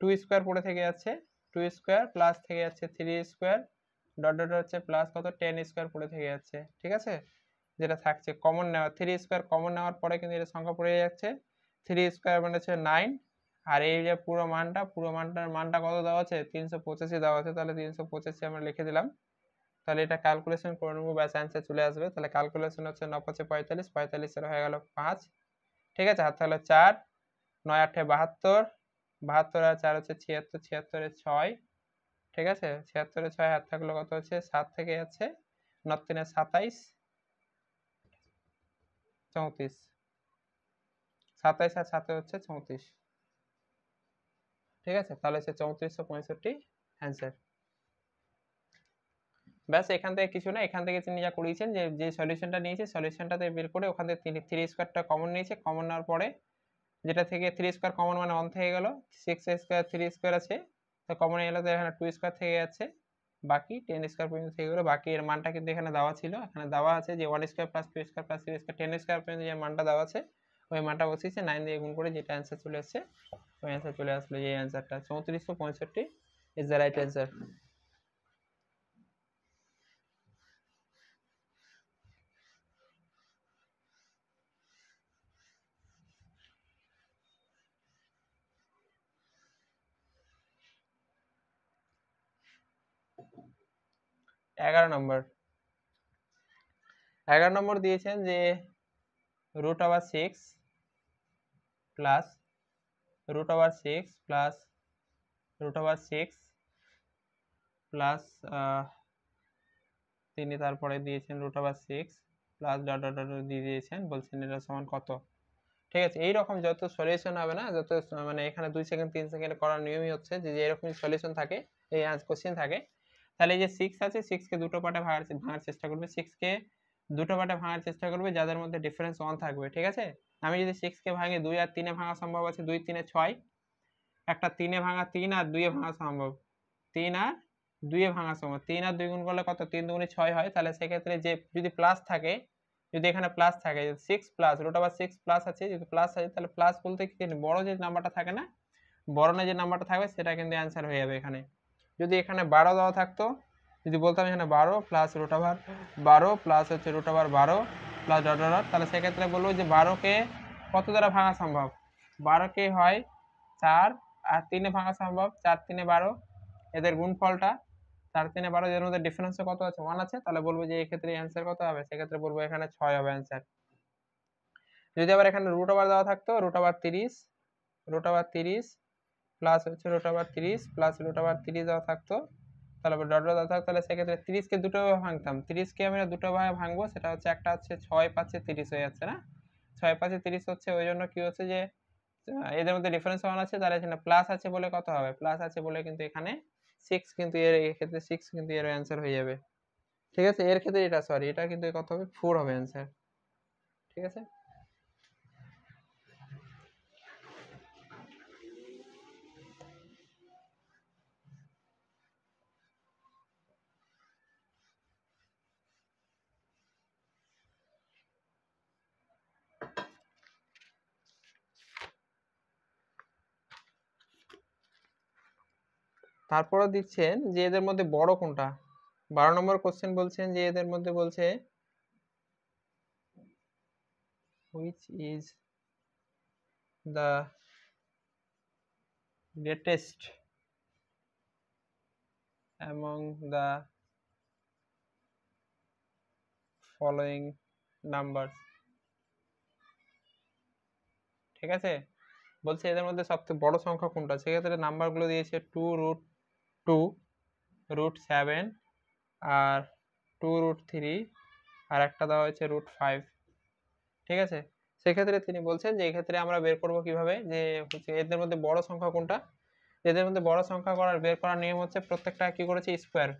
2 স্কোয়ার পড়ে থেকে যাচ্ছে, 2 স্কোয়ার প্লাস থেকে যাচ্ছে 3 স্কোয়ার ডট ডট হচ্ছে প্লাস কত 10 স্কোয়ার পড়ে থেকে যাচ্ছে, ঠিক আছে। যেটা থাকছে কমন নেওয়া 3 স্কোয়ার কমন নেওয়ার পরে কিন্তু এটা সংখ্যা পড়ে যাচ্ছে 3 স্কোয়ার মানে হচ্ছে 9, আর এই যে পুরো মানটা কত দেওয়া আছে 385 দেওয়া আছে, তাহলে 385 আমরা লিখে দিলাম। তাহলে এটা ক্যালকুলেশন করে নেবো, ব্যাস অ্যান্সার চলে আসবে। তাহলে ক্যালকুলেশন হচ্ছে 9 5 45, 45 এর হয়ে গেল 5, ঠিক আছে। আর তাহলে 4 9 8 72, 72 আর 4 হচ্ছে 76, 76 এর 6, ঠিক আছে, 76 এর 6 হাত থাকলো কত হচ্ছে 7 থেকে যাচ্ছে 9 3 27 34, 27 আর 7 হচ্ছে 34, ঠিক আছে। তাহলে হচ্ছে 3465 অ্যান্সার। ব্যাস এখান থেকে কিছু না, এখান থেকে তিনি যা করিয়েছেন যে সলিউশনটা নিয়েছে সলিউশনটাতে বের করে ওখান থেকে তিনি 3 স্কোয়ারটা কমন নিয়েছে, কমন নেওয়ার পরে যেটা থেকে 3 স্কোয়ার কমন মানে 1 থেকে গেল, 6 স্কোয়ার 3 স্কোয়ার আছে তো কমন এলো, তো এখানে 2 স্কোয়ার থেকে যাচ্ছে, বাকি 10 স্কোয়ার পর্যন্ত থেকে গেলো। বাকি এর মানটা কিন্তু এখানে দেওয়া ছিল, এখানে দেওয়া আছে যে 1 square plus 2 square plus 3 square 10 square পর্যন্ত যে মানটা দেওয়া আছে ওই মানটা বসিয়েছে 9 দিয়ে গুণ করে, যেটা অ্যান্সার চলে আসছে ওই অ্যান্সার চলে আসলো, এই অ্যান্সারটা 3465 ইজ দ্য রাইট অ্যান্সার। এগারো নম্বর দিয়েছেন যে root over 6 plus root over 6 plus root over 6 plus তিনি তারপরে দিয়েছেন root over 6 plus dot dot dot দিয়ে দিয়েছেন, বলছেন এটা সমান কত, ঠিক আছে। এইরকম যত সলিউশন হবে না, যত মানে এখানে 2 সেকেন্ড 3 সেকেন্ড করার নিয়মই হচ্ছে যে এরকম সলিউশন থাকে, এই কোশ্চেন থাকে, তাহলে এই যে 6 আছে 6 কে দুটো পার্টে ভাঙার চেষ্টা করবে, 6 কে দুটো পার্টে ভাঙার চেষ্টা করবে যাদের মধ্যে ডিফারেন্স 1 থাকবে, ঠিক আছে। আমি যদি 6 কে ভাঙি 2 আর 3 এ ভাঙা সম্ভব আছে, 2 3 এ 6, একটা 3 এ ভাঙা 3 আর 2 এ ভাঙা সম্ভব, 3 আর 2 এ ভাঙা সম্ভব, 3 আর 2 গুণ করলে কত 3 2 6 হয়, তাহলে সেক্ষেত্রে যে যদি প্লাস থাকে যদি এখানে প্লাস থাকে 6 প্লাস √6 প্লাস আছে, যদি প্লাস আছে তাহলে প্লাস বলতে কি বড় যে নাম্বারটা থাকে না, বড় যে নাম্বারটা থাকবে সেটা কিন্তু অ্যান্সার হয়ে যাবে এখানে। যদি এখানে 12 দেওয়া থাকতো, যদি বলতাম এখানে 12 প্লাস √12 প্লাস হচ্ছে √12 প্লাস ডট ডট ডট, তাহলে সেক্ষেত্রে বলবো যে 12কে কত দ্বারা ভাঙা সম্ভব? 12কে হয় 4 আর 3-এ ভাঙা সম্ভব, 4 3-এ 12, এদের গুণফলটা 4 3-এ 12, এর মধ্যে ডিফারেন্স কত আছে? 1 আছে, তাহলে বলবো যে এই ক্ষেত্রে অ্যান্সার কত হবে? সেক্ষেত্রে বলবো এখানে 6 হবে অ্যান্সার। যদি আবার এখানে √ওভার দেওয়া থাকতো, √30 প্লাস হচ্ছে √30 প্লাস √30 দেওয়া থাকতো, তাহলে ডট ডট দেওয়া থাকতো, তাহলে সেক্ষেত্রে 30কে দুটো ভাবে ভাঙতাম। 30কে আমরা দুটো ভাবে ভাঙবো, সেটা হচ্ছে একটা হচ্ছে 6 5 30 হয়ে যাচ্ছে না, 6 5 30 হচ্ছে, ওই জন্য কি হচ্ছে যে এদের মধ্যে ডিফারেন্স 1 আছে, তাহলে এখানে প্লাস আছে বলে কত হবে? প্লাস আছে বলে কিন্তু এখানে 6 কিন্তু এর ক্ষেত্রে 6 কিন্তু এর অ্যান্সার হয়ে যাবে। ঠিক আছে, এর ক্ষেত্রে এটা সরি এটা কিন্তু কত হবে? 4 হবে অ্যান্সার। ঠিক আছে, তারপরে দিচ্ছেন যে এদের মধ্যে বড় কোনটা। 12 নম্বর কোশ্চেন বলছেন যে এদের মধ্যে বলছে which is the greatest among the following numbers। ঠিক আছে, বলছে এদের মধ্যে সবচেয়ে বড় সংখ্যা কোনটা। সেক্ষেত্রে নাম্বারগুলো দিয়েছে 2√2 √7 আর 2√3 আর একটা দেওয়া হয়েছে √5। ঠিক আছে, সেক্ষেত্রে তিনি বলছেন যে এক্ষেত্রে আমরা বের করব কিভাবে, যে হচ্ছে এদের মধ্যে বড় সংখ্যা কোনটা। এদের মধ্যে বড় সংখ্যা বের করার নিয়ম হচ্ছে প্রত্যেকটা কি করেছে? স্কোয়ার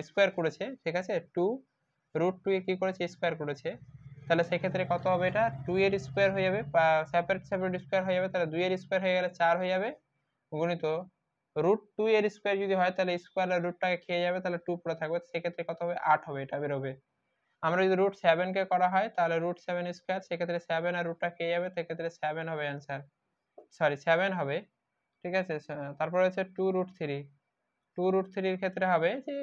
স্কোয়ার করেছে। ঠিক আছে, 2√2 এ কি করেছে? স্কোয়ার করেছে। তাহলে সেক্ষেত্রে কত হবে? এটা 2 এর স্কোয়ার হয়ে যাবে, বা সেপারেট স্কোয়ার হয়ে যাবে, তাহলে 2 এর স্কোয়ার হয়ে গেলে 4 হয়ে যাবে, গুণিত √2 এর স্কোয়ার যদি হয় তাহলে স্কোয়ার আর রুটটাকে খেয়ে যাবে, তাহলে 2 পড়ে থাকবে, সেক্ষেত্রে কত হবে? 8 হবে, এটা বেরোবে। আমরা যদি √7 কে করা হয় তাহলে √7 স্কোয়ার, সেক্ষেত্রে 7 আর রুটটা খেয়ে যাবে, সেক্ষেত্রে 7 হবে অ্যান্সার, সরি 7 হবে। ঠিক আছে, তারপরে হচ্ছে 2√3 এর ক্ষেত্রে হবে যে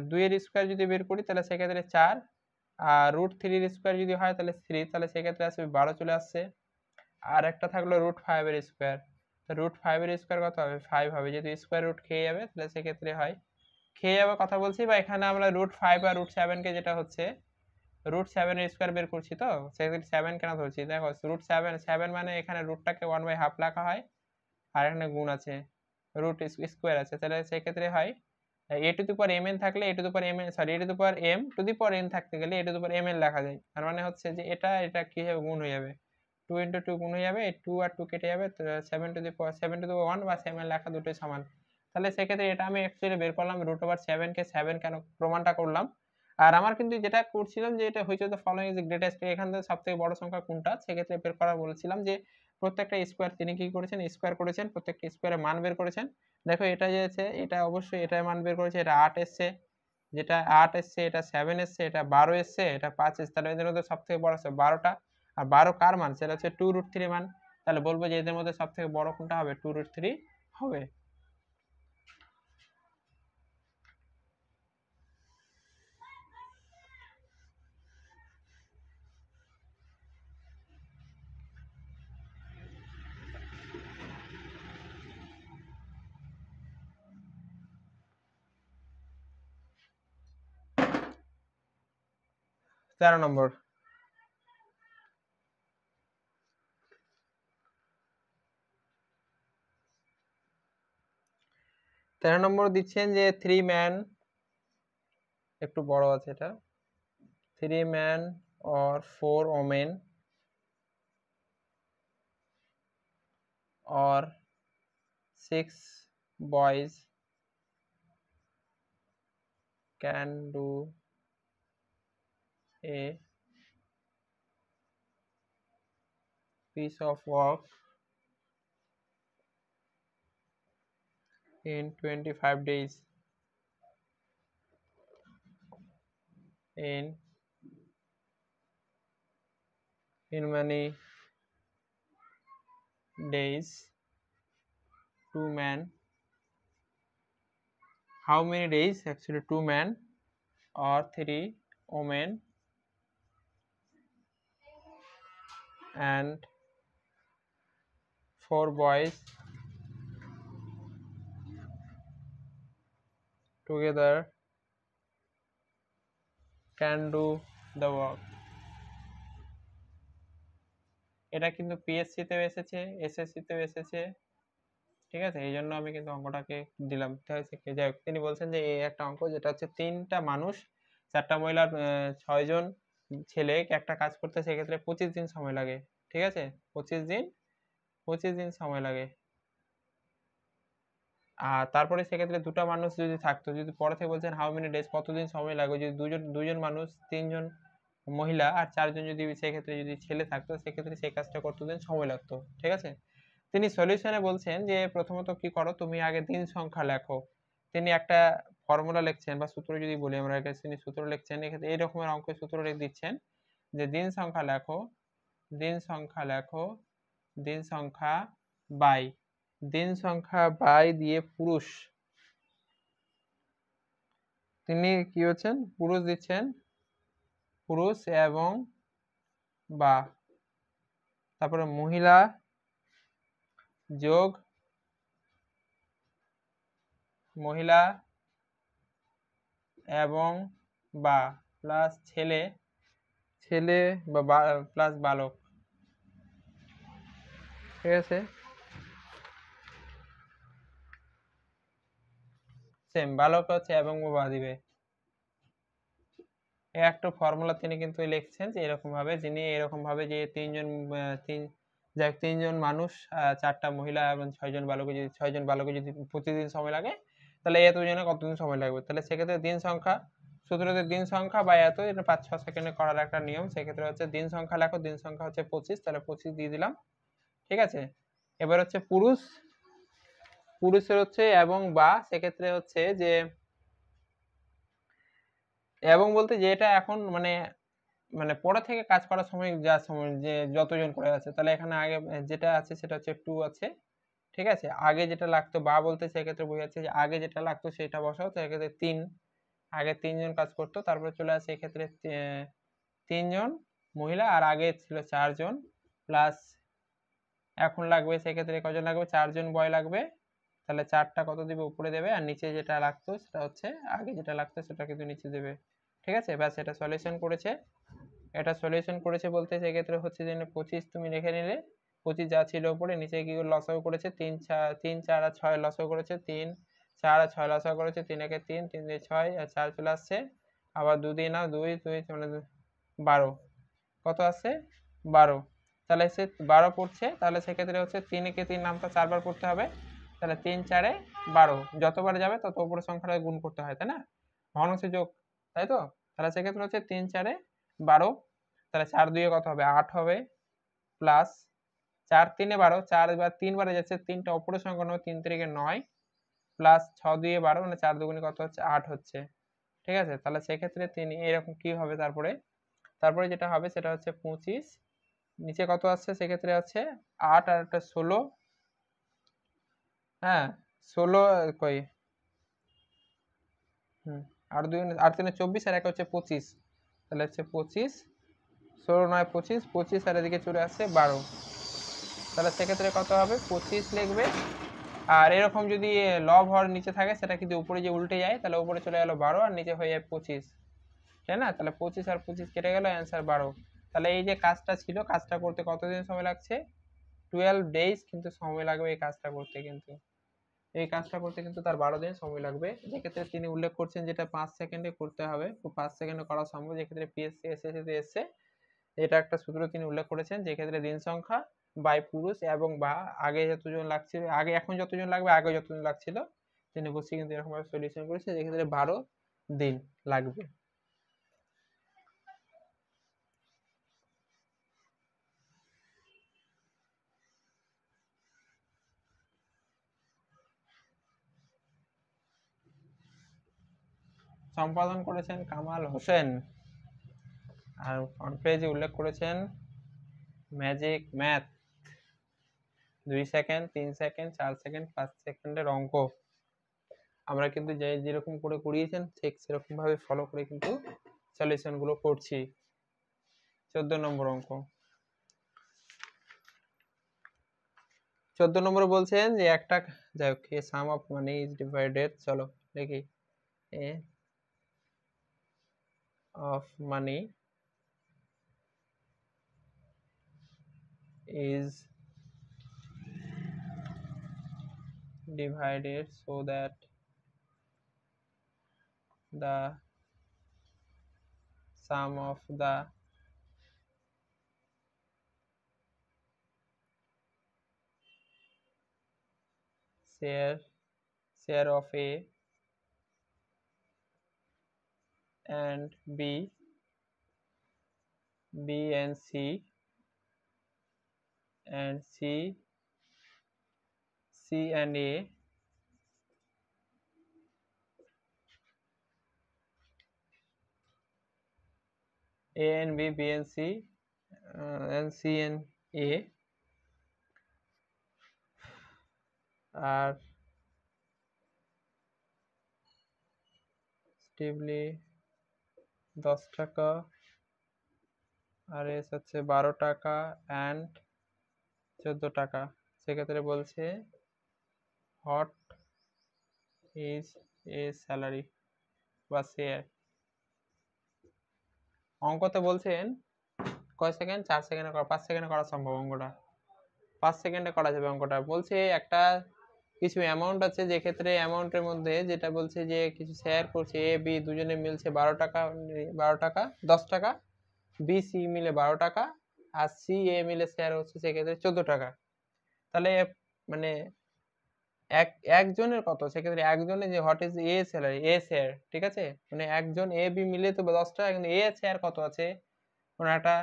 2 এর স্কোয়ার যদি বের করি তাহলে সেক্ষেত্রে 4, আর √3 এর স্কোয়ার যদি হয় তাহলে 3, তাহলে সেক্ষেত্রে আসবে 12 চলে আসছে। আর একটা থাকলো √5 এর স্কোয়ার, √5 এর স্কোয়ার কত হবে? 5 হবে, যেহেতু স্কোয়ার রুট খেয়ে যাবে তাহলে সেক্ষেত্রে হয় খেয়ে যাবে কথা বলছি, বা এখানে আমরা √5 আর √7 কে যেটা হচ্ছে √7 এর স্কোয়ার বের করছি, তো সেক্ষেত্রে 7 কেন ধরছি? দেখো √7 মানে এখানে রুটটাকে 1/2 লেখা হয়, আর এখানে গুণ আছে, রুট স্কোয়ার আছে, তাহলে সেক্ষেত্রে হয় a to the power mn থাকলে a to the power mn sorry a to the power m two the power n থাকতে গেলে a to the power mn লেখা যায়। তার মানে হচ্ছে যে এটা কি হবে? গুণ হয়ে যাবে, 2 × 2 গুণ হয়ে যাবে, 2 আর 2 কেটে যাবে, 7 টু দি পাওয়ার 1 বা 7 লেখা দুটোই সমান। তাহলে সেক্ষেত্রে এটা আমি অ্যাকচুয়ালি বের করলাম √7 কে 7 কেন প্রমাণটা করলাম। আর আমার কিন্তু যেটা করছিলাম যে এটা হচ্ছে দ্য ফলোইং ইজ গ্রেটেস্ট, এখান থেকে সবথেকে বড় সংখ্যা কোনটা সেক্ষেত্রে বের করা বলেছিলাম, যে প্রত্যেকটা স্কোয়ার তিনি কি করেছেন? স্কোয়ার করেছেন, প্রত্যেকটা স্কোয়ারের মান বের করেছেন। দেখো এটা যে আছে এটা অবশ্যই এটার মান বের করেছে, এটা 8 এসছে, যেটা 8 এসছে, এটা 7 এসছে, এটা 12 এসছে, এটা 5 এসছে, তাহলে এদের মধ্যে সবথেকে বড় আছে 12টা। আর 12 কার মান? সেটা হচ্ছে 2√3 মান, তাহলে বলবো যে এদের মধ্যে সবথেকে বড় কোনটা হবে? 2√3 হবে। তেরো নম্বর, দিচ্ছেন যে 3 ম্যান, একটু বড় আছে এটা, 3 man or 4 women or 6 boys can do a piece of work in 25 days in in many days 2 men, how many days actually 2 men or 3 women and 4 boys together can do the work. এটা কিন্তু PSC তেও এসেছে, SSC তেও এসেছে, ঠিক আছে? এই জন্য আমি কিন্তু অঙ্কটাকে দিলাম। যাই হোক, তিনি বলছেন যে এই একটা অঙ্ক যেটা হচ্ছে 3টা মানুষ 4টা মহিলার 6 জন ছেলে একটা কাজ করতে সেক্ষেত্রে 25 দিন সময় লাগে, ঠিক আছে? 25 দিন সময় লাগে। আর তারপরে সেক্ষেত্রে 2টা মানুষ যদি থাকতো, যদি পরে থেকে বলছেন হাউ মেনি ডেজ কতদিন সময় লাগবে, যদি দুজন মানুষ 3 জন মহিলা আর 4 জন যদি সেক্ষেত্রে যদি ছেলে থাকতো সেক্ষেত্রে সেই কাজটা কতদিন সময় লাগতো, ঠিক আছে? তিনি সলিউশনে বলছেন যে প্রথমত কি করো, তুমি আগে দিন সংখ্যা লেখো। তিনি একটা ফর্মুলা লিখছেন বা সূত্র যদি বলি আমরা, তিনি সূত্র লিখছেন, এক্ষেত্রে এই রকমের অঙ্কের সূত্র লিখে দিচ্ছেন যে দিন সংখ্যা লেখো, দিন সংখ্যা বাই দিয়ে পুরুষ, তিনি কি হচ্ছেন পুরুষ দিচ্ছেন, পুরুষ এবং বা, তারপরে মহিলা যোগ মহিলা এবং বা প্লাস ছেলে বা প্লাস বালক, ঠিক আছে? সেম বালক হচ্ছে এবং বা দিবে। এই একটা ফর্মুলা তিনি কিন্তু লিখছেন যে এরকম ভাবে, যিনি এরকম ভাবে যে 3 জন মানুষ 4টা মহিলা এবং 6 জন বালকে যদি প্রতিদিন সময় লাগে, তাহলে এতজনে কতদিন সময় লাগবে? তাহলে সেক্ষেত্রে দিন সংখ্যা সূত্রতে দিন সংখ্যা বা এত, এটা 5-6 সেকেন্ডে করার একটা নিয়ম। সেক্ষেত্রে হচ্ছে দিন সংখ্যা লেখো, দিন সংখ্যা হচ্ছে 25, তাহলে 25 দিয়ে দিলাম, ঠিক আছে? এবার হচ্ছে পুরুষের হচ্ছে এবং বা, সেক্ষেত্রে হচ্ছে যে এবং বলতে যে এটা এখন মানে পরে থেকে কাজ করার সময় যা সময় যে যতজন করে আছে, তাহলে এখানে আগে যেটা আছে সেটা হচ্ছে 2 আছে, ঠিক আছে? আগে যেটা লাগতো বা বলতে সেক্ষেত্রে বোঝাচ্ছে যে আগে যেটা লাগতো সেটা বসাও, সেক্ষেত্রে 3, আগে 3 জন কাজ করতো, তারপরে চলে আসে এক্ষেত্রে 3 জন মহিলা আর আগে ছিল 4 জন, প্লাস এখন লাগবে সেক্ষেত্রে কজন লাগবে, 4 জন বয় লাগবে, তাহলে 4টা কত দিবে উপরে দেবে, আর নিচে যেটা লাগতো সেটা হচ্ছে আগে যেটা লাগতো সেটা কিন্তু নিচে দেবে, ঠিক আছে? ব্যাস, এটা সলিউশন করেছে বলতে সেক্ষেত্রে হচ্ছে যে 25 তুমি রেখে নিলে, 25 যা ছিল উপরে, নিচে কি লসাগু করেছে 3 4 আর 6 লসাগু করেছে 3 4 আর 6 লসাগু করেছে 3 একে 3 3 দিয়ে 6 আর 4 চলে আসছে, আবার 2 দিয়ে নাও 2 মানে 12, কত আছে 12, তাহলে সে 12 পড়ছে, তাহলে সেক্ষেত্রে হচ্ছে 3 একে 3 নামটা 4 বার পড়তে হবে, তাহলে 3 4 12, যতবার যাবে তত উপরের সংখ্যাটা গুণ করতে হয়, তাই না? ভগ্নাংশে যোগ, তাই তো? তাহলে সেক্ষেত্রে হচ্ছে 3 4 12, তাহলে 4 2 কত হবে 8 হবে, প্লাস 4 3 12, 4 বার 3 বারে যাচ্ছে, 3টা উপরের সংখ্যা নেব, 3 3 9, প্লাস 6 2 12, মানে 4 2 কত হচ্ছে 8 হচ্ছে, ঠিক আছে? তাহলে সেক্ষেত্রে তিনি এরকম কি হবে, তারপরে যেটা হবে সেটা হচ্ছে 25, নিচে কত আসছে সেক্ষেত্রে আছে 8 আর একটা 16, হ্যাঁ 16 কই আর 2 আর 3 24 আর 1 হচ্ছে 25, তাহলে হচ্ছে 25, 16 9 25, 25 আর এদিকে চলে আসছে 12, তাহলে সেক্ষেত্রে কত হবে 25 লিখবে, আর এরকম যদি লব হর নিচে থাকে সেটা কিন্তু উপরে যে উল্টে যায়, তাহলে উপরে চলে গেল 12 আর নিচে হয়ে যায় 25, তাই না? তাহলে 25 আর 25 কেটে গেল, অ্যান্সার 12। তাহলে এই যে কাজটা ছিল, কাজটা করতে কতদিন সময় লাগছে, 12 ডেজ কিন্তু সময় লাগবে এই কাজটা করতে, কিন্তু তার 12 দিন সময় লাগবে। যেক্ষেত্রে তিনি উল্লেখ করছেন যেটা 5 সেকেন্ডে করতে হবে, 5 সেকেন্ডে করা সম্ভব, যেক্ষেত্রে পিএসসি এসএসসি এসছে, এটা একটা সূত্র তিনি উল্লেখ করেছেন, যেক্ষেত্রে দিন সংখ্যা বাই পুরুষ এবং বা, আগে যতজন লাগছিল আগে, এখন যতজন লাগবে আগে যতজন লাগছিল, তিনি বসে কিন্তু এরকম ভাবে সলিউশন করেছে, যেক্ষেত্রে 12 দিন লাগবে। সম্পাদন করেছেন কামাল হোসেন, আর ফ্রন্ট পেজে উল্লেখ করেছেন magic math 2 second 3 second 4 second 5 সেকেন্ডের অঙ্ক আমরা কিন্তু যেরকম করে করিয়েছেন ঠিক সেরকম ভাবে ফলো করে কিন্তু সলিউশন গুলো করছি। 14 নম্বর অঙ্ক। 14 নম্বরে বলছেন যে একটা যাই হোক sum of money is divided, চলো দেখি, a of money is divided so that the sum of the share of A and B and C and C and A and B, B and C and C and A are respectively 10 টাকা আর S হচ্ছে 12 টাকা and 14 টাকা। সেক্ষেত্রে বলছে what is a salary বা share. অঙ্কতে বলছেন কয় second, 4 সেকেন্ডে করা, 5 সেকেন্ডে করা সম্ভব অঙ্কটা, 5 সেকেন্ডে করা যাবে অঙ্কটা। বলছে একটা কিছু অ্যামাউন্ট আছে, যে ক্ষেত্রে অ্যামাউন্টের মধ্যে যেটা বলছে যে কিছু শেয়ার করছে এ বি দুজনে মিলছে 12 টাকা 10 টাকা, বি সি মিলে 12 টাকা আর সি এ মিলে শেয়ার হচ্ছে সেক্ষেত্রে 14 টাকা। তাহলে মানে একজনের কত, সেক্ষেত্রে একজনের যে what is a salary, A share, ঠিক আছে, মানে একজন এ বি মিলে তো 10 টাকা, কিন্তু এ শেয়ার কত আছে কোনো একটা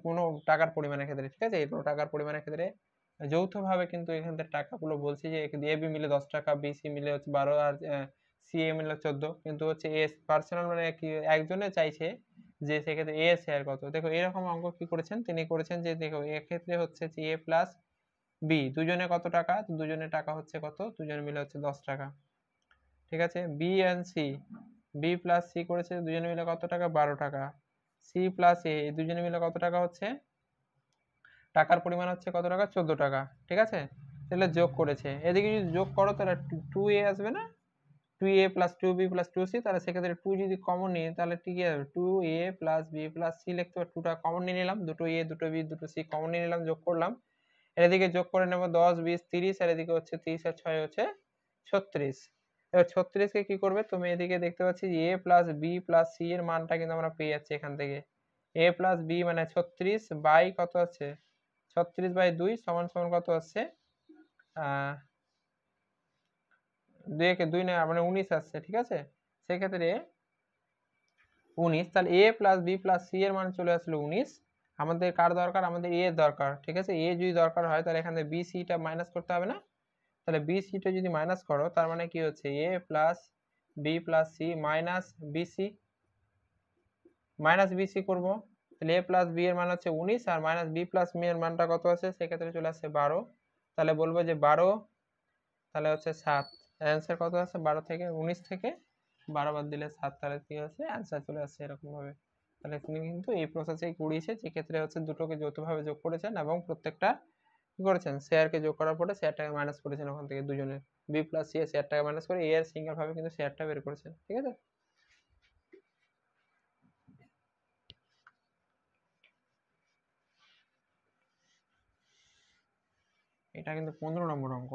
কোনো টাকার পরিমাণের ক্ষেত্রে, ঠিক আছে, কোনো টাকার পরিমাণের ক্ষেত্রে যৌথভাবে কিন্তু এখান থেকে টাকাগুলো বলছি যে এ বি মিলে 10 টাকা, বি সি মিলে হচ্ছে 12 আর সি এ মিলে 14, কিন্তু হচ্ছে এ পার্সোনাল মানে কি একজনে চাইছে যে সেক্ষেত্রে এ শেয়ার কত। দেখো এরকম অঙ্ক কি করেছেন তিনি, করেছেন যে দেখো এক্ষেত্রে হচ্ছে এ প্লাস বি দুজনে কত টাকা, তো দুজনের টাকা হচ্ছে কত, দুজনে মিলে হচ্ছে 10 টাকা, ঠিক আছে। B and C, B plus C করেছে দুজনে মিলে কত টাকা, 12 টাকা। সি প্লাস এ দুজনে মিলে কত টাকা হচ্ছে, টাকার পরিমাণ হচ্ছে কত টাকা, 14 টাকা, ঠিক আছে। তাহলে যোগ করেছে, এদিকে যদি যোগ করো তাহলে 2a আসবে না, 2a plus 2b plus 2c, তাহলে সেক্ষেত্রে 2 যদি কমন নিই তাহলে ঠিকই আছে, 2a plus b plus c লিখতে পারি, 2টা কমন নিয়ে নিলাম, দুটো a দুটো b দুটো c কমন নিয়ে নিলাম, যোগ করলাম, এদিকে যোগ করে নেব 10 20 30, আর এদিকে হচ্ছে 30 আর 6 হচ্ছে 36। এবার 36 কে কি করবে তুমি, এদিকে দেখতে পাচ্ছি যে a plus b plus c এর মানটা কিন্তু আমরা পেয়ে যাচ্ছি এখান থেকে, a প্লাস b মানে 36 বাই কত আছে, 36 বাই 2 সমান সমান কত আসছে, 2 কে 2 না মানে 19 আসছে, ঠিক আছে। সেক্ষেত্রে 19, তাহলে a plus b plus c এর মান চলে আসলো 19। আমাদের কার দরকার, আমাদের a এর দরকার, ঠিক আছে। a যদি দরকার হয় তাহলে এখানে b c টা মাইনাস করতে হবে না, তাহলে b c টা যদি মাইনাস করো তার মানে কি হচ্ছে a plus b plus c minus bc, minus bc করব, তাহলে a প্লাস b এর মান হচ্ছে 19 আর মাইনাস b প্লাস c এর মানটা কত আছে, সেক্ষেত্রে চলে আসছে 12, তাহলে বলবো যে 12, তাহলে হচ্ছে 7। অ্যান্সার কত আছে, 12 থেকে 19 থেকে 12 বাদ দিলে 7, তাহলে কি আছে অ্যান্সার চলে আসছে এরকম ভাবে। তাহলে তিনি কিন্তু এই প্রসেসেই করিয়েছে, যে ক্ষেত্রে হচ্ছে দুটোকে যৌথভাবে যোগ করেছেন এবং প্রত্যেকটা কি করেছেন, শেয়ারকে যোগ করার পরে শেয়ারটাকে মাইনাস করেছেন ওখান থেকে দুজনের, বি প্লাস সি এর শেয়ারটাকে মাইনাস করে এ এর সিঙ্গেল ভাবে কিন্তু শেয়ারটা বের করেছেন, ঠিক আছে। এটা কিন্তু 15 নম্বর অঙ্ক।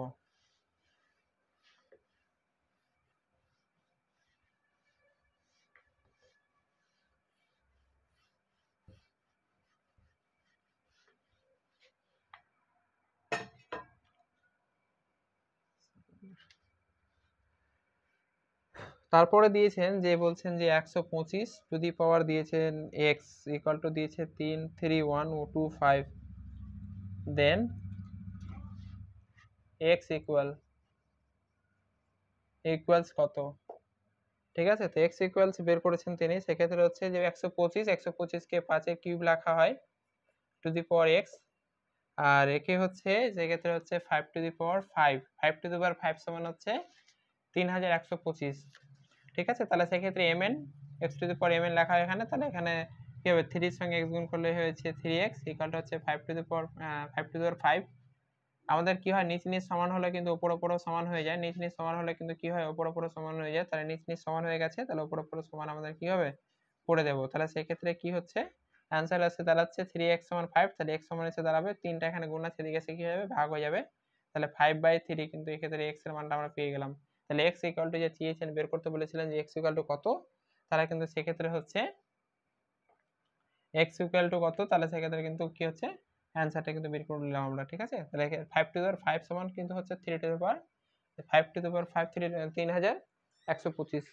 তারপরে দিয়েছেন যে বলছেন যে 125 টু দি পাওয়ার দিয়েছেন x ইকুয়াল টু দিয়েছে 3 3 1 ও 2 5, দেন x ইকুয়ালস কত, ঠিক আছে। তো x ইকুয়ালস বের করেছেন তিনি, সেক্ষেত্রে হচ্ছে যে 125 কে 5 এর কিউব লেখা হয় টু দি পাওয়ার এক্স, আর একে হচ্ছে সেক্ষেত্রে হচ্ছে 5 two the power 5, 5 two the পাওয়ার 5 সমান হচ্ছে 3125। ঠিক আছে, তাহলে সেক্ষেত্রে mn x two the power mn লেখা হয় এখানে, তাহলে এখানে কি হবে 3 এর সঙ্গে x গুণ করলে হয়েছে 3x ইকুয়াল টু হচ্ছে 5 two the power 5 two the পাওয়ার 5। আমাদের কি হয় নিচ নিচ সমান হলে কিন্তু উপর উপরও সমান হয়ে যায়, নিচ নিচ সমান হলে কিন্তু কি হয় উপর উপরও সমান হয়ে যায়, তাহলে নিচ নিচ সমান হয়ে গেছে, তাহলে উপর উপর সমান আমাদের কি হবে করে দেব। তাহলে সেই ক্ষেত্রে কি হচ্ছে অ্যানসার আসছে দাঁড়াচ্ছে 3x সমান 5, তাহলে x সমান এসে দাঁড়াবে 3টা এখানে গুণ আছে এদিকে এসে কি হবে ভাগ হয়ে যাবে, তাহলে 5/3 কিন্তু এই ক্ষেত্রে x এর মানটা আমরা পেয়ে গেলাম। তাহলে x ইকুয়াল টু যে চেয়েছেন বের করতে বলেছিলেন যে x ইকুয়াল টু কত, তাহলে কিন্তু সেক্ষেত্রে হচ্ছে x ইকুয়াল টু কত, তাহলে সেক্ষেত্রে কিন্তু কি হচ্ছে অ্যানসারটা কিন্তু বের করে নিলাম আমরা। ঠিক আছে, তাহলে 5 টু দি পাওয়ার 5 সমান কিন্তু হচ্ছে 3 two the power 5 two the পাওয়ার 5 3125।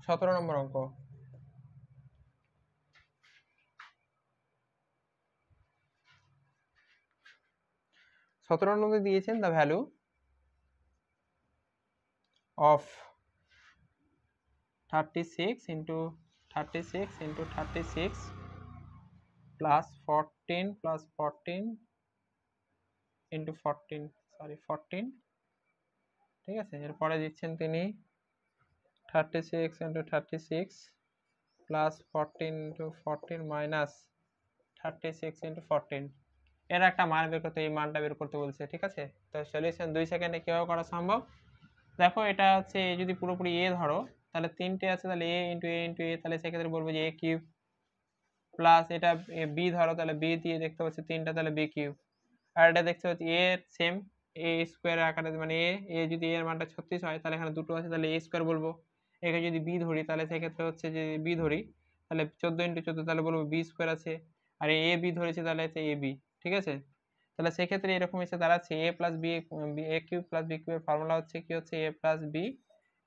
17 নম্বর অঙ্ক। নম্বরে দিয়েছেন the value of 36 into 36 into 36 plus 14 plus 14 into 14 14। ঠিক আছে, এরপরে দিচ্ছেন তিনি 36 into 36 plus 14 into 14 minus 36 into 14, এর একটা মান বের করতে, এই মানটা বের করতে বলছে। ঠিক আছে, তো সলিউশন 2 সেকেন্ডে কিভাবে করা সম্ভব দেখো, এটা হচ্ছে যদি পুরোপুরি a ধরো তাহলে 3টে আছে, তাহলে a into a into a, তাহলে সেক্ষেত্রে বলবো যে a কিউব, প্লাস এটা b ধরো তাহলে b দিয়ে দেখতে পাচ্ছি 3টা, তাহলে b কিউব, আর এটা দেখতে পাচ্ছি a সেম a স্কোয়ার আকারে, মানে a যদি a এর মানটা 36 হয় তাহলে এখানে দুটো আছে তাহলে a স্কোয়ার বলবো। একে যদি b ধরি তাহলে সেক্ষেত্রে হচ্ছে যে b ধরি তাহলে 14 ইন্টু 14 তাহলে বলবো b স্কোয়ার আছে, আর a b ধরেছে তাহলে হচ্ছে a b। ঠিক আছে, তাহলে সেক্ষেত্রে এরকম এসে দাঁড়াচ্ছে a plus B, a cube plus B কিউবের ফর্মুলা হচ্ছে কি হচ্ছে a প্লাস বি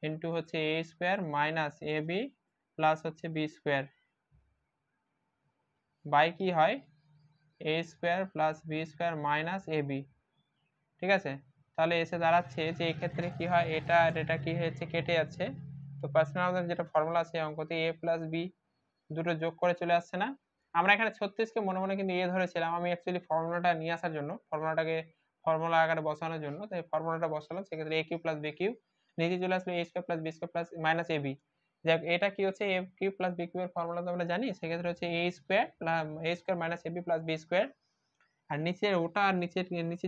ইন্টু হচ্ছে a square minus A B plus হচ্ছে বি স্কোয়ার বাই কি হয় a square plus B square minus A B. ঠিক আছে, তাহলে এসে দাঁড়াচ্ছে যে এই ক্ষেত্রে কি হয় এটা আর এটা কি হচ্ছে কেটে যাচ্ছে, তো পার্সোনাল আমাদের যেটা ফর্মুলা আছে অঙ্কতে a প্লাস বি দুটো যোগ করে চলে আসছে না। আমরা এখানে 36কে মনে মনে কিন্তু এ ধরেছিলাম, আমি অ্যাকচুয়ালি ফর্মুলাটা নিয়ে আসার জন্য, ফর্মুলা আকারে বসানোর জন্য তাই ফর্মুলাটা বসালাম, সেক্ষেত্রে a cube plus B cube নিচে চলে আসলে a square plus B square plus minus A B. যাক, এটা কি হচ্ছে a কিউব প্লাস বি কিউবের ফর্মুলা তো আমরা জানি, সেক্ষেত্রে হচ্ছে a square minus A B plus B square, আর নিচে ওটা আর নিচে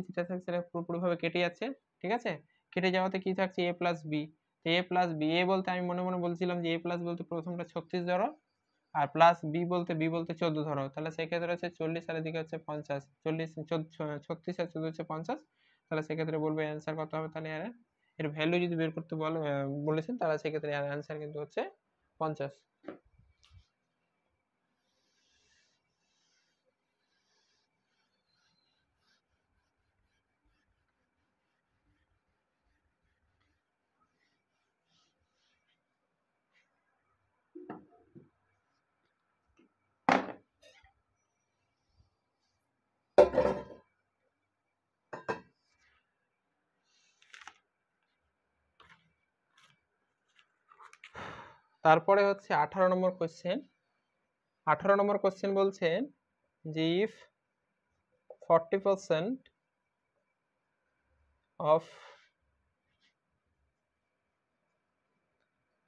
যেটা থাকছে সেটা পুরোপুরিভাবে কেটে যাচ্ছে। ঠিক আছে, কেটে যাওয়াতে কি থাকছে a plus B, a plus B, এ বলতে আমি মনে মনে বলছিলাম যে a প্লাস বলতে প্রথমটা 36 ধরো, আর প্লাস বি বলতে 14 ধরো, তাহলে সেক্ষেত্রে হচ্ছে 40 আর এদিকে হচ্ছে 50, 40 36 আর 14 হচ্ছে 50, তাহলে সেক্ষেত্রে বলবে অ্যান্সার কত হবে, তাহলে এর ভ্যালু যদি বের করতে বলেছেন তাহলে সেক্ষেত্রে অ্যান্সার কিন্তু হচ্ছে 50। তারপরে হচ্ছে 18 নম্বর কোশ্চেন। 18 নম্বর কোশ্চেন বলছেন যে if 40% of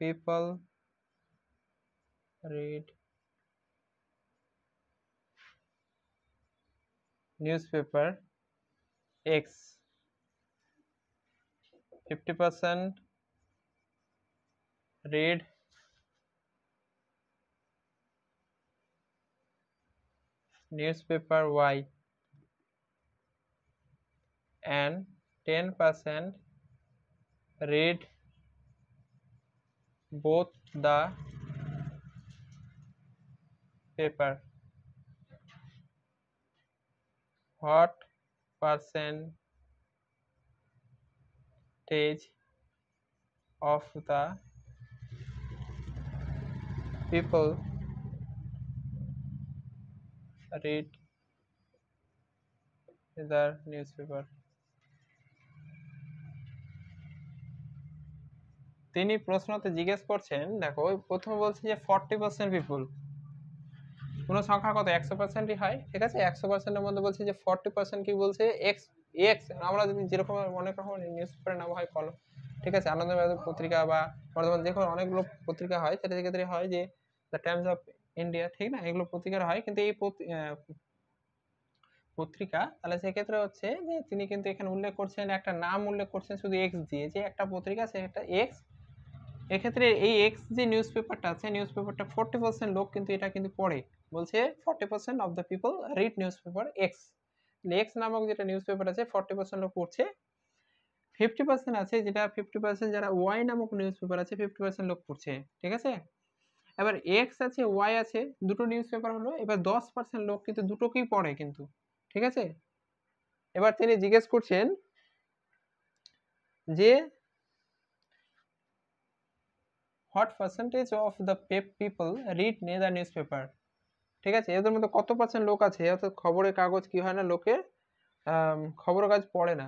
people read newspaper X, 50% read newspaper Y, and 10% read both the paper, what percentage of the people read the newspaper? তিনি প্রশ্নতে জিজ্ঞেস করছেন, দেখো প্রথমে বলছে যে 40% পিপল, কোনো সংখ্যা কত 100%ই হয়, ঠিক আছে। 100%-এর মধ্যে বলছে যে 40% কি বলছে এক্স এক্স। আমরা যদি যেরকম অনেক রকম নিউজ পেপারের নাম হয় কলম, ঠিক আছে, আনন্দবাজার পত্রিকা বা বর্তমান যে কোনো অনেকগুলো পত্রিকা হয়, সেটা ক্ষেত্রে হয় যে দ্য টাইমস অফ ইন্ডিয়া, ঠিক না, এগুলো পত্রিকার হয়। কিন্তু এই পত্রিকা, তাহলে সেক্ষেত্রে হচ্ছে যে তিনি কিন্তু এখানে উল্লেখ করছেন, একটা নাম উল্লেখ করছেন শুধু এক্স দিয়ে, যে একটা পত্রিকা সেটা এক্স। এক্ষেত্রে এই এক্স যে নিউজ পেপারটা আছে, নিউজ পেপারটা 40% লোক কিন্তু এটা কিন্তু পড়ে। বলছে 40% of the people read news paper x. X নামক যেটা নিউজ পেপার আছে 40% লোক পড়ছে। 50% আছে, যেটা 50% যারা ওয়াই নামক নিউজ পেপার আছে 50% লোক পড়ছে, ঠিক আছে। এবার এক্স আছে ওয়াই আছে, দুটো নিউজ পেপার হলো, এবার 10% লোক কিন্তু দুটোকেই পড়ে কিন্তু, ঠিক আছে। এবার তিনি জিজ্ঞেস করছেন যে what percentage of the people read neither newspaper, ঠিক আছে। এদের মধ্যে কত পার্সেন্ট লোক আছে, অর্থাৎ খবরের কাগজ কি হয় না, লোকে খবরের কাগজ পড়ে না,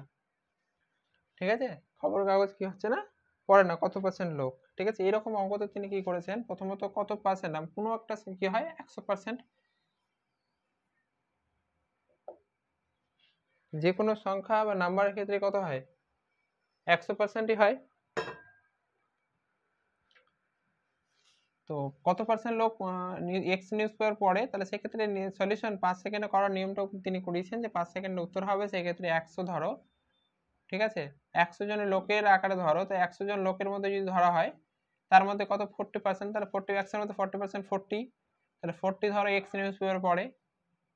ঠিক আছে, খবরের কাগজ কি হচ্ছে না, পড়ে না, কত পার্সেন্ট লোক, ঠিক আছে। এরকম অঙ্কতে তিনি কি করেছেন, প্রথমত কত পার্সেন্ট, কোনো একটা কি হয় 100%, যে কোনো সংখ্যা বা নাম্বারের ক্ষেত্রে কত হয় 100%ই হয়। তো কত পার্সেন্ট লোক এক্স নিউজ পেপার পড়ে, তাহলে সেক্ষেত্রে সলিউশন 5 সেকেন্ডে করার নিয়মটাও তিনি করিয়েছেন, যে 5 সেকেন্ডে উত্তর হবে, সেক্ষেত্রে 100 ধরো, ঠিক আছে। 100 জনের লোকের আকারে ধরো, তো 100 জন লোকের মধ্যে যদি ধরা হয়, তার মধ্যে কত 40%, তাহলে 40 এর মধ্যে 40% 40, তাহলে 40 ধরো এক্স নিউজ পেপার পড়ে,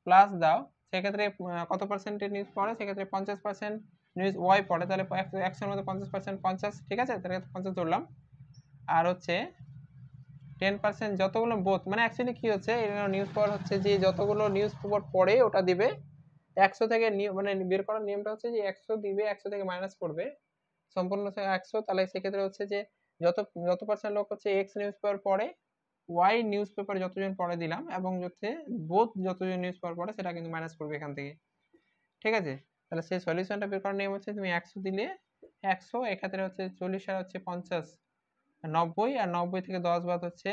প্লাস দাও, সেক্ষেত্রে কত পার্সেন্টের নিউজ পড়ে, সেক্ষেত্রে 50% নিউজ ওয়াই পড়ে, তাহলে 100 এর মধ্যে 50% 50, ঠিক আছে, তাহলে 50 ধরলাম। আর হচ্ছে 10% যতগুলো বোথ, মানে অ্যাকচুয়ালি কি হচ্ছে, নিউজ পেপার হচ্ছে যে যতগুলো নিউজ পেপার পড়ে ওটা দিবে 100 থেকে, মানে বের করার নিয়মটা হচ্ছে যে 100 দিবে, 100 থেকে মাইনাস করবে সম্পূর্ণ 100, তাহলে সেক্ষেত্রে হচ্ছে যে যত যত পার্সেন্ট লোক হচ্ছে এক্স নিউজ পেপার পড়ে, ওয়াই নিউজ পেপার যতজন পড়ে দিলাম, এবং হচ্ছে বোথ যতজন নিউজ পেপার পড়ে সেটা কিন্তু মাইনাস করবে এখান থেকে, ঠিক আছে। তাহলে সেই সলিউশনটা বের করার নিয়ম হচ্ছে তুমি 100 দিলে 100, এক্ষেত্রে হচ্ছে 40 আর হচ্ছে 50 90, আর 90 থেকে 10 বাদ হচ্ছে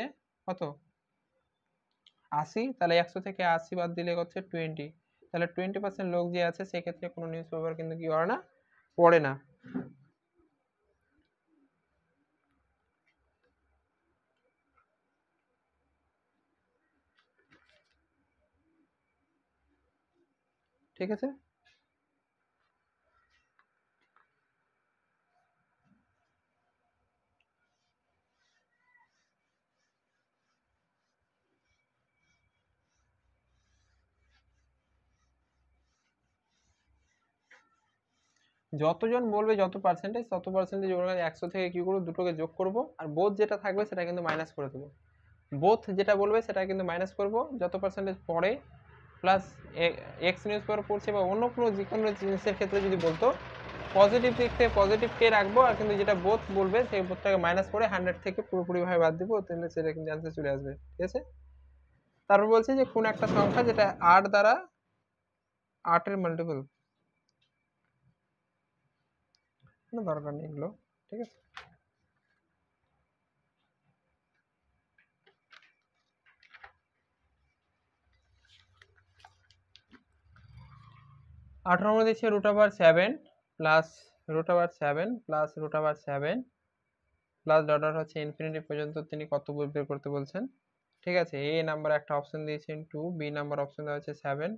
কত 80, তাহলে 100 থেকে 80 বাদ দিলে হচ্ছে 20, তাহলে 20% লোক যে আছে সেক্ষেত্রে কোনো নিউজ পেপার কিন্তু কি করে না, পড়ে না। ঠিক আছে, যতজন বলবে যত পার্সেন্টেজ, তত পার্সেন্টেজ ওরা 100 থেকে কি করবো, দুটোকে যোগ করব, আর বোথ যেটা থাকবে সেটা কিন্তু মাইনাস করে দেবো। বোথ যেটা বলবে সেটা কিন্তু মাইনাস করব, যত পার্সেন্টেজ পড়ে প্লাস এক্স নিউজ পেপার পড়ছে, বা অন্য কোনো যে কোনো জিনিসের ক্ষেত্রে যদি বলতো পজিটিভ দিক থেকে পজিটিভকে রাখবো, আর কিন্তু যেটা বোথ বলবে সেই বোথটাকে মাইনাস করে 100 থেকে পুরোপুরিভাবে বাদ দিব, তাহলে সেটা কিন্তু অ্যান্সার চলে আসবে, ঠিক আছে। তারপর বলছে যে কোন একটা সংখ্যা যেটা 8 দ্বারা 8-এর মাল্টিপল, কোনো দরকার নেই এগুলো, ঠিক আছে। আঠারো নম্বর দিচ্ছে √7 প্লাস √7 প্লাস √7 প্লাস ডট হচ্ছে ইনফিনিটি পর্যন্ত তিনি কত বের করতে বলছেন, ঠিক আছে। এ নাম্বার একটা অপশন দিয়েছেন 2, বি নাম্বার অপশন দেওয়া হচ্ছে 7,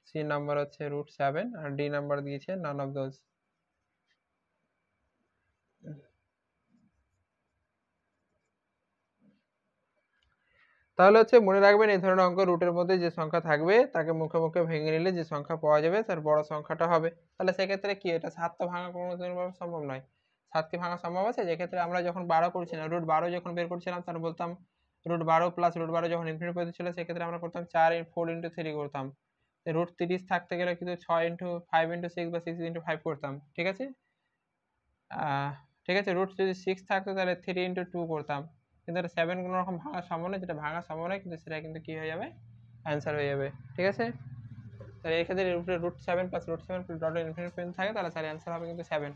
সি নাম্বার হচ্ছে √7, আর ডি নাম্বার দিয়েছে নান অফ দোজ। তাহলে হচ্ছে মনে রাখবেন এই ধরনের অঙ্ক রুটের মধ্যে যে সংখ্যা থাকবে তাকে মুখে মুখে ভেঙে নিলে যে সংখ্যা পাওয়া যাবে তার বড় সংখ্যাটা হবে। তাহলে সেক্ষেত্রে কি এটা 7 তো ভাঙা কোনোদিনভাবে সম্ভব নয়। 7 কি ভাঙা সম্ভব আছে? যেক্ষেত্রে আমরা যখন 12 করছিলাম, √12 যখন বের করছিলাম তখন বলতাম √12 প্লাস √12 যখন ইনফিনিটি পর্যন্ত ছিল সেক্ষেত্রে আমরা করতাম 4 করতাম। √30 থাকতে গেলে কিন্তু 6 5 6 বা 6 5 করতাম, ঠিক আছে। ঠিক আছে, রুট যদি 6 থাকতো তাহলে 3 করতাম, কিন্তু এটা 7 কোনো রকম ভাঙা সম্ভব নয়, যেটা ভাঙা সম্ভব নয় কিন্তু সেটা কিন্তু কি হয়ে যাবে, অ্যান্সার হয়ে যাবে, ঠিক আছে। তাহলে এক্ষেত্রে √7 প্লাস √7 ডট ইনফিনিটি পর্যন্ত থাকে, তাহলে তার অ্যান্সার হবে কিন্তু 7।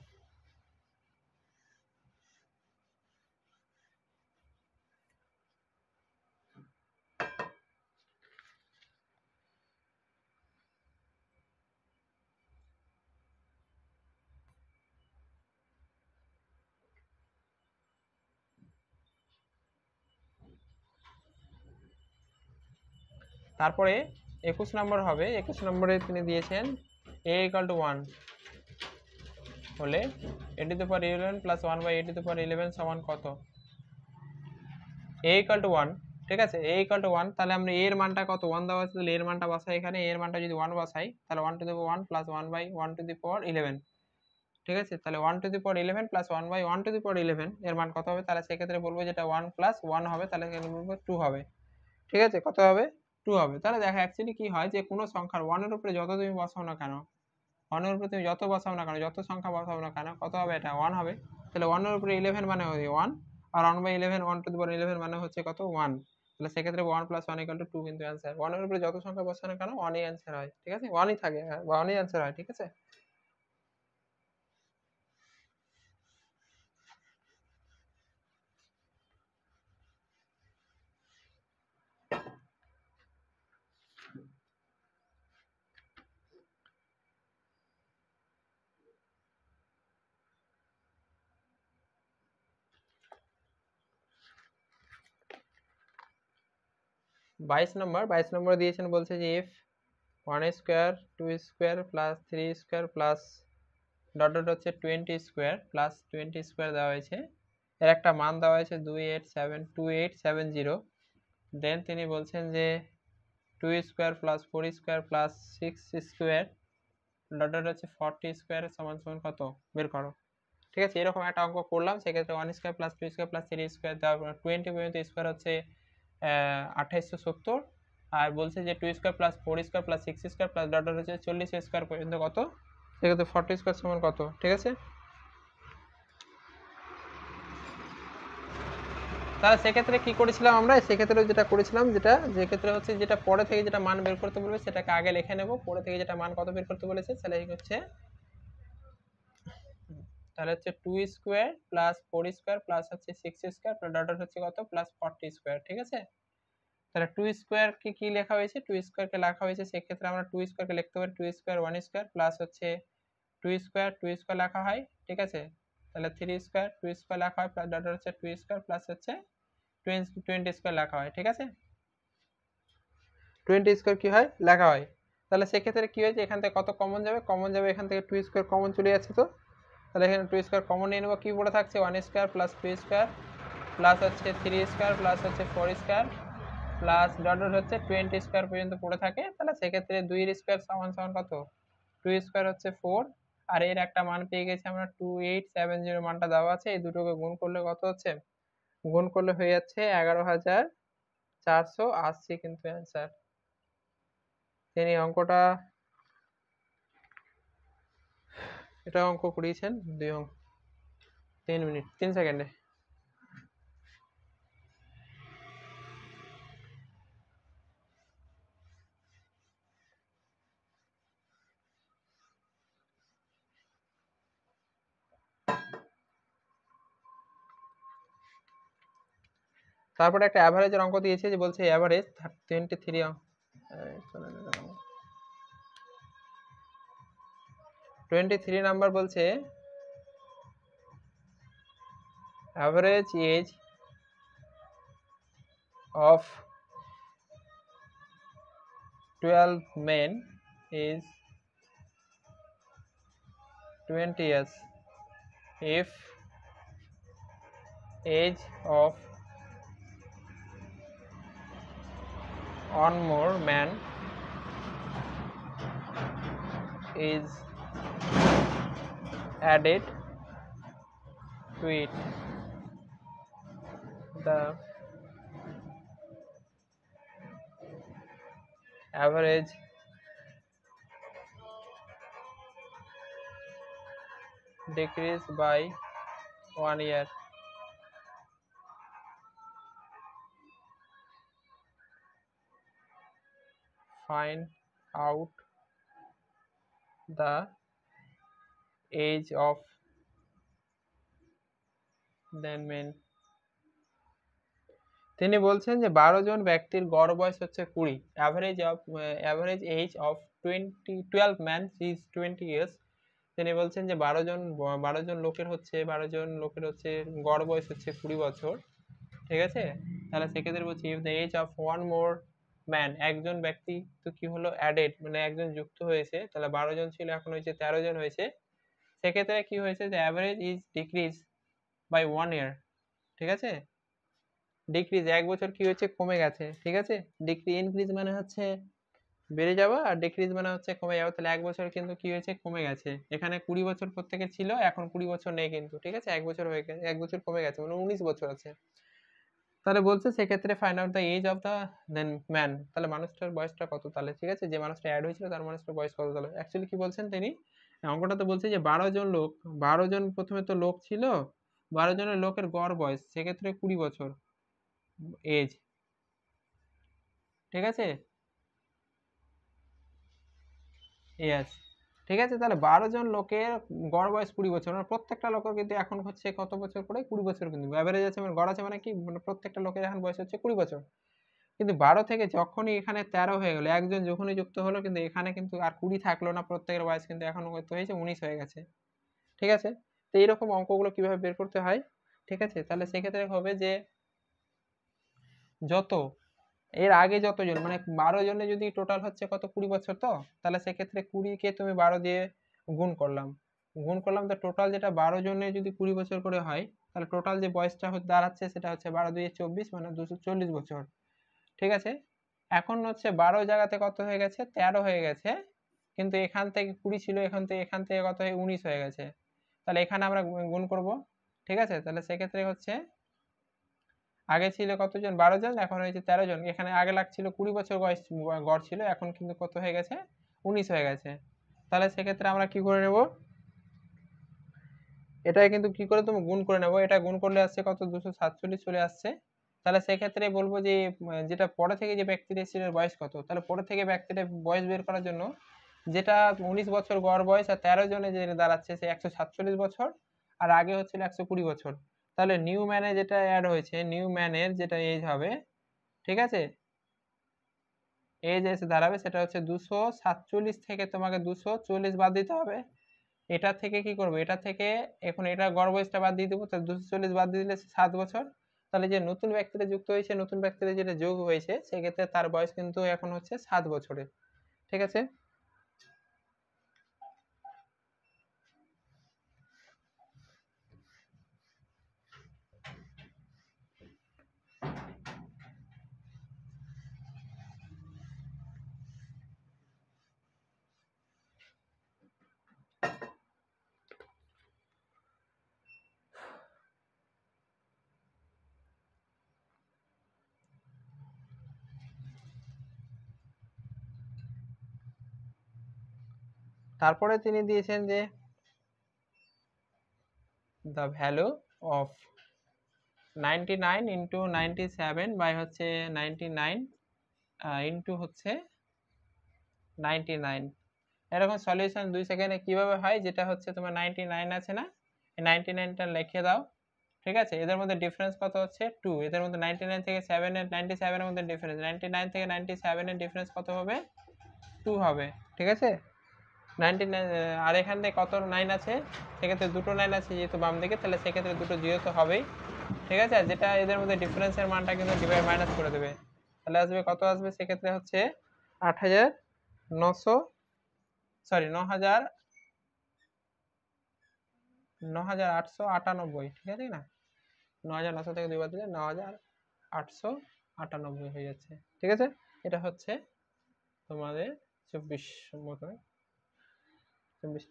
তারপরে 21 নম্বর হবে, 21 নম্বরে তিনি দিয়েছেন a = 1 হলে a to the power 11 plus 1/a to the power 11 সমান কত? a = 1, ঠিক আছে, a = 1, তাহলে আমরা a এর মানটা কত 1 দেওয়া আছে, তাহলে a এর মানটা বসাই এখানে, a এর মানটা যদি 1 বসাই তাহলে 1 to the power 1 plus 1/1 to the power 11, ঠিক আছে, তাহলে 1 to the power 11 plus 1/1 to the power 11 এর মান কত হবে? তাহলে সেক্ষেত্রে বলবো যেটা 1 প্লাস 1 হবে, তাহলে এখানে বলবো 2 হবে, ঠিক আছে, কত হবে? 2 হবে। তাহলে দেখো অ্যাকচুয়ালি কি হয় যে কোনো সংখ্যার 1 এর উপরে যত তুমি বসাও না কেন, 1 এর উপরে তুমি যত বসাও না কেন, যত সংখ্যা বসাও না কেন, কত হবে? এটা 1 হবে। তাহলে 1 এর উপরে 11 মানে হবে 1, আর 1/11 1 টু দি পাওয়ার 11 মানে হচ্ছে কত? 1। তাহলে সেক্ষেত্রে 1 + 1 = 2 কিন্তু অ্যান্সার। 1 এর উপরে যত সংখ্যা বসাও না কেন 1ই অ্যান্সার হয়, ঠিক আছে, 1ই থাকে, 1ই অ্যান্সার হয়, ঠিক আছে। বাইশ নম্বর দিয়েছেন, বলছে যে if 1 square 2 square plus 3 square plus dot dot হচ্ছে 20 স্কোয়ার প্লাস 20 স্কোয়ার দেওয়া হয়েছে, এর একটা মান দেওয়া হয়েছে 2870, দেন তিনি বলছেন যে 2 square plus 4 square plus 6 square dot dot হচ্ছে 40 স্কোয়ার সমান সমান কত বের করো, ঠিক আছে। এরকম একটা অঙ্ক করলাম, সেক্ষেত্রে 1 square plus 2 square plus 3 square দেওয়ার 20 পর্যন্ত স্কোয়ার হচ্ছে 2870, আর বলছে যে 2 square plus 4 square plus 6 square plus dot dot হচ্ছে 40 স্কোয়ার পর্যন্ত কত, সেক্ষেত্রে 40 স্কোয়ার সমান কত, ঠিক আছে। তাহলে সেক্ষেত্রে কি করেছিলাম আমরা, সেক্ষেত্রে যেটা করেছিলাম, যে ক্ষেত্রে হচ্ছে যেটা পরে থেকে যেটা মান বের করতে বলবে সেটাকে আগে লিখে নেব, পরে থেকে যেটা মান কত বের করতে বলেছে তাহলে হচ্ছে 2 স্কোয়ার প্লাস 4 স্কোয়ার প্লাস হচ্ছে 6 স্কোয়ার ডট ডট হচ্ছে কত প্লাস 40 স্কোয়ার, ঠিক আছে। তাহলে 2 স্কোয়ার কি লেখা হয়েছে, 2 স্কোয়ার কে লেখা হয়েছে, সেক্ষেত্রে আমরা 2 স্কোয়ার কে লিখতে পারি 2 স্কোয়ার 1 স্কোয়ার প্লাস হচ্ছে 2 স্কোয়ার লেখা হয়, ঠিক আছে। তাহলে 3 স্কোয়ার 2 স্কোয়ার লেখা হয় প্লাস ডট ডট হচ্ছে 2 স্কোয়ার প্লাস হচ্ছে 20 স্কোয়ার লেখা হয়, ঠিক আছে, 20 স্কোয়ার কি হয় লেখা হয়। তাহলে সেক্ষেত্রে কি হয়েছে, এখান থেকে কত কমন যাবে, এখান থেকে 2 স্কোয়ার কমন চলে যাচ্ছে, তো তাহলে এখানে 2 স্কোয়ার কমন নিয়ে নেবো, কি পড়ে থাকছে 1 স্কোয়ার প্লাস 2 স্কোয়ার প্লাস হচ্ছে 3 স্কোয়ার প্লাস হচ্ছে 4 স্কোয়ার প্লাস ডট ডট হচ্ছে 20 স্কোয়ার পর্যন্ত পড়ে থাকে। তাহলে সেক্ষেত্রে 2 এর স্কোয়ার সমান সমান কত, 2 স্কোয়ার হচ্ছে 4, আর এর একটা মান পেয়ে গেছি আমরা 2870 মানটা দেওয়া আছে, এই দুটোকে গুণ করলে কত হচ্ছে, গুণ করলে হয়ে যাচ্ছে 11,480 কিন্তু অ্যান্সার। তিনি অঙ্কটা এটা অঙ্ক করিয়েছেন 3 মিনিট 3 সেকেন্ডে। তারপরে একটা অ্যাভারেজের অঙ্ক দিয়েছে, যে বলছে অ্যাভারেজ 23 নাম্বার বলছে average age of 12 men is 20 years if age of one more man is added to it, the average decrease by 1 year. Find out the age of then men. তিনি বলছেন যে 12 জন ব্যক্তির গড় বয়স হচ্ছে 20, average age of 12 man is 20 years. তিনি বলছেন যে 12 জন লোকের হচ্ছে গড় বয়স হচ্ছে 20 বছর, ঠিক আছে। তাহলে সেক্ষেত্রে বলছি if the age of one more man, একজন ব্যক্তি তো কি হলো অ্যাডেড, মানে একজন যুক্ত হয়েছে, তাহলে 12 জন ছিল এখন হয়েছে 13 জন হয়েছে। সেক্ষেত্রে কি হয়েছে যে অ্যাভারেজ ইজ ডিক্রিজ বাই 1 ইয়ার, ঠিক আছে। ডিক্রিজ 1 বছর কি হচ্ছে কমে গেছে, ঠিক আছে। ইনক্রিজ মানে হচ্ছে বেড়ে যাওয়া, আর ডিক্রিজ মানে হচ্ছে কমে যাওয়া। তাহলে 1 বছর কিন্তু কি হয়েছে কমে গেছে। এখানে 20 বছর প্রত্যেকের ছিল, এখন 20 বছর নেই কিন্তু, ঠিক আছে। 1 বছর হয়ে গেছে, 1 বছর কমে গেছে, মানে 19 বছর আছে। তাহলে বলছে সেক্ষেত্রে find out the age of the then man, তাহলে মানুষটার বয়সটা কত, তাহলে ঠিক আছে, যে মানুষটা অ্যাড হয়েছিল তার মানুষটার বয়স কত। তাহলে অ্যাকচুয়ালি কি বলছেন তিনি, অঙ্কটা তো বলছে যে 12 জন লোক, 12 জন প্রথমে তো লোক ছিল, 12 জনের লোকের গড় বয়স সেক্ষেত্রে 20 বছর এজ, ঠিক আছে। ইয়েস, ঠিক আছে। তাহলে 12 জন লোকের গড় বয়স 20 বছর, মানে প্রত্যেকটা লোকের কিন্তু এখন হচ্ছে কত বছর করে, 20 বছর কিন্তু অ্যাভারেজ আছে, মানে গড় আছে, মানে কি, মানে প্রত্যেকটা লোকের এখন বয়স হচ্ছে 20 বছর। কিন্তু 12 থেকে যখনই এখানে 13 হয়ে গেল, একজন যখনই যুক্ত হলো, কিন্তু এখানে কিন্তু আর 20 থাকলো না, প্রত্যেকের বয়স কিন্তু এখন কত হয়েছে 19 হয়ে গেছে, ঠিক আছে। তো এইরকম অঙ্কগুলো কিভাবে বের করতে হয়, ঠিক আছে। তাহলে সেক্ষেত্রে হবে যে যত এর আগে যতজন, মানে 12 জনে যদি টোটাল হচ্ছে কত 20 বছর, তো তাহলে সেক্ষেত্রে 20 কে তুমি 12 দিয়ে গুণ করলাম, তো টোটাল যেটা 12 জনে যদি 20 বছর করে হয়, তাহলে টোটাল যে বয়সটা দাঁড়াচ্ছে সেটা হচ্ছে 12 2 24, মানে 240 বছর, ঠিক আছে। এখন হচ্ছে 12 জায়গাতে কত হয়ে গেছে 13 হয়ে গেছে, কিন্তু এখান থেকে 20 ছিল, এখান থেকে কত হয়ে 19 হয়ে গেছে। তাহলে এখানে আমরা গুণ করব, ঠিক আছে। তাহলে সেক্ষেত্রে হচ্ছে আগে ছিল কতজন 12 জন, এখন হয়েছে 13 জন। এখানে আগে লাগছিল 20 বছর বয়স গড় ছিল, এখন কিন্তু কত হয়ে গেছে 19 হয়ে গেছে। তাহলে সেক্ষেত্রে আমরা কি করে নেব, এটা কিন্তু কি করে তুমি গুণ করে নেব, এটা গুণ করলে আসছে কত 247 চলে আসছে। তাহলে সেক্ষেত্রে বলবো যে যেটা পরে থেকে যে ব্যক্তির ছিল বয়স কত, তাহলে পরে থেকে ব্যক্তির বয়স বের করার জন্য যেটা 19 বছর গড় বয়স আর 13 জনে যে দাঁড়াচ্ছে সে 147 বছর, আর আগে হচ্ছিল 120 বছর। তাহলে নিউ ম্যানে যেটা অ্যাড হয়েছে, নিউ ম্যানের যেটা এজ হবে, ঠিক আছে, এজ এসে দাঁড়াবে সেটা হচ্ছে 247 থেকে তোমাকে 240 বাদ দিতে হবে। এটা থেকে কি করবো, এটা থেকে এখন এটা গড় বয়সটা বাদ দিয়ে দেবো, তাহলে 240 বাদ দিয়ে দিলে 7 বছর। তাহলে যে নতুন ব্যক্তিরা যুক্ত হয়েছে, নতুন ব্যক্তিরা যেটা যোগ হয়েছে, সেক্ষেত্রে তার বয়স কিন্তু এখন হচ্ছে 7 বছরের, ঠিক আছে। তারপরে তিনি দিয়েছেন যে the value of 99 into 97 by হচ্ছে 99 ইন্টু হচ্ছে 99, এরকম সলিউশন 2 সেকেন্ডে কিভাবে হয়, যেটা হচ্ছে তোমার 99 আছে না, এই 99টা লিখে দাও, ঠিক আছে। এদের মধ্যে ডিফারেন্স কত হচ্ছে 2, এদের মধ্যে 99 থেকে 7 এর 97 এর মধ্যে ডিফারেন্স, 99 থেকে 97 এর ডিফারেন্স কত হবে 2 হবে, ঠিক আছে। 99 আর এখান থেকে কত 9 আছে, সেক্ষেত্রে দুটো 9 আছে যেহেতু বাম দিকে, তাহলে সেক্ষেত্রে দুটো 0 তো হবেই, ঠিক আছে। আর যেটা এদের মধ্যে ডিফারেন্সের মানটা কিন্তু ডিভাইড মাইনাস করে দেবে, তাহলে আসবে কত আসবে, সেক্ষেত্রে হচ্ছে 8900 সরি 9898, ঠিক আছে না, 9900 থেকে 2 বাদ দিলে 9898 হয়ে যাচ্ছে, ঠিক আছে। এটা হচ্ছে তোমাদের 24 নম্বর। 25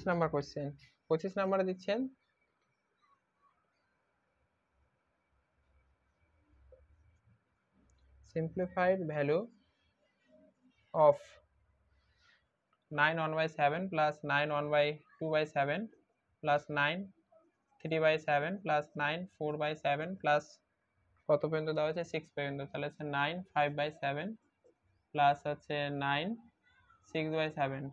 নম্বর কোশ্চেন, 25 নম্বরে দিচ্ছেন simplified value of 9 1 by 7 plus 9 1 by 2 by 7 plus 9 3 by 7 plus 9 4 by 7 plus কত পর্যন্ত দেওয়া হচ্ছে 6 পর্যন্ত, তাহলে হচ্ছে 9 5 by 7 প্লাস হচ্ছে 9 6 by 7।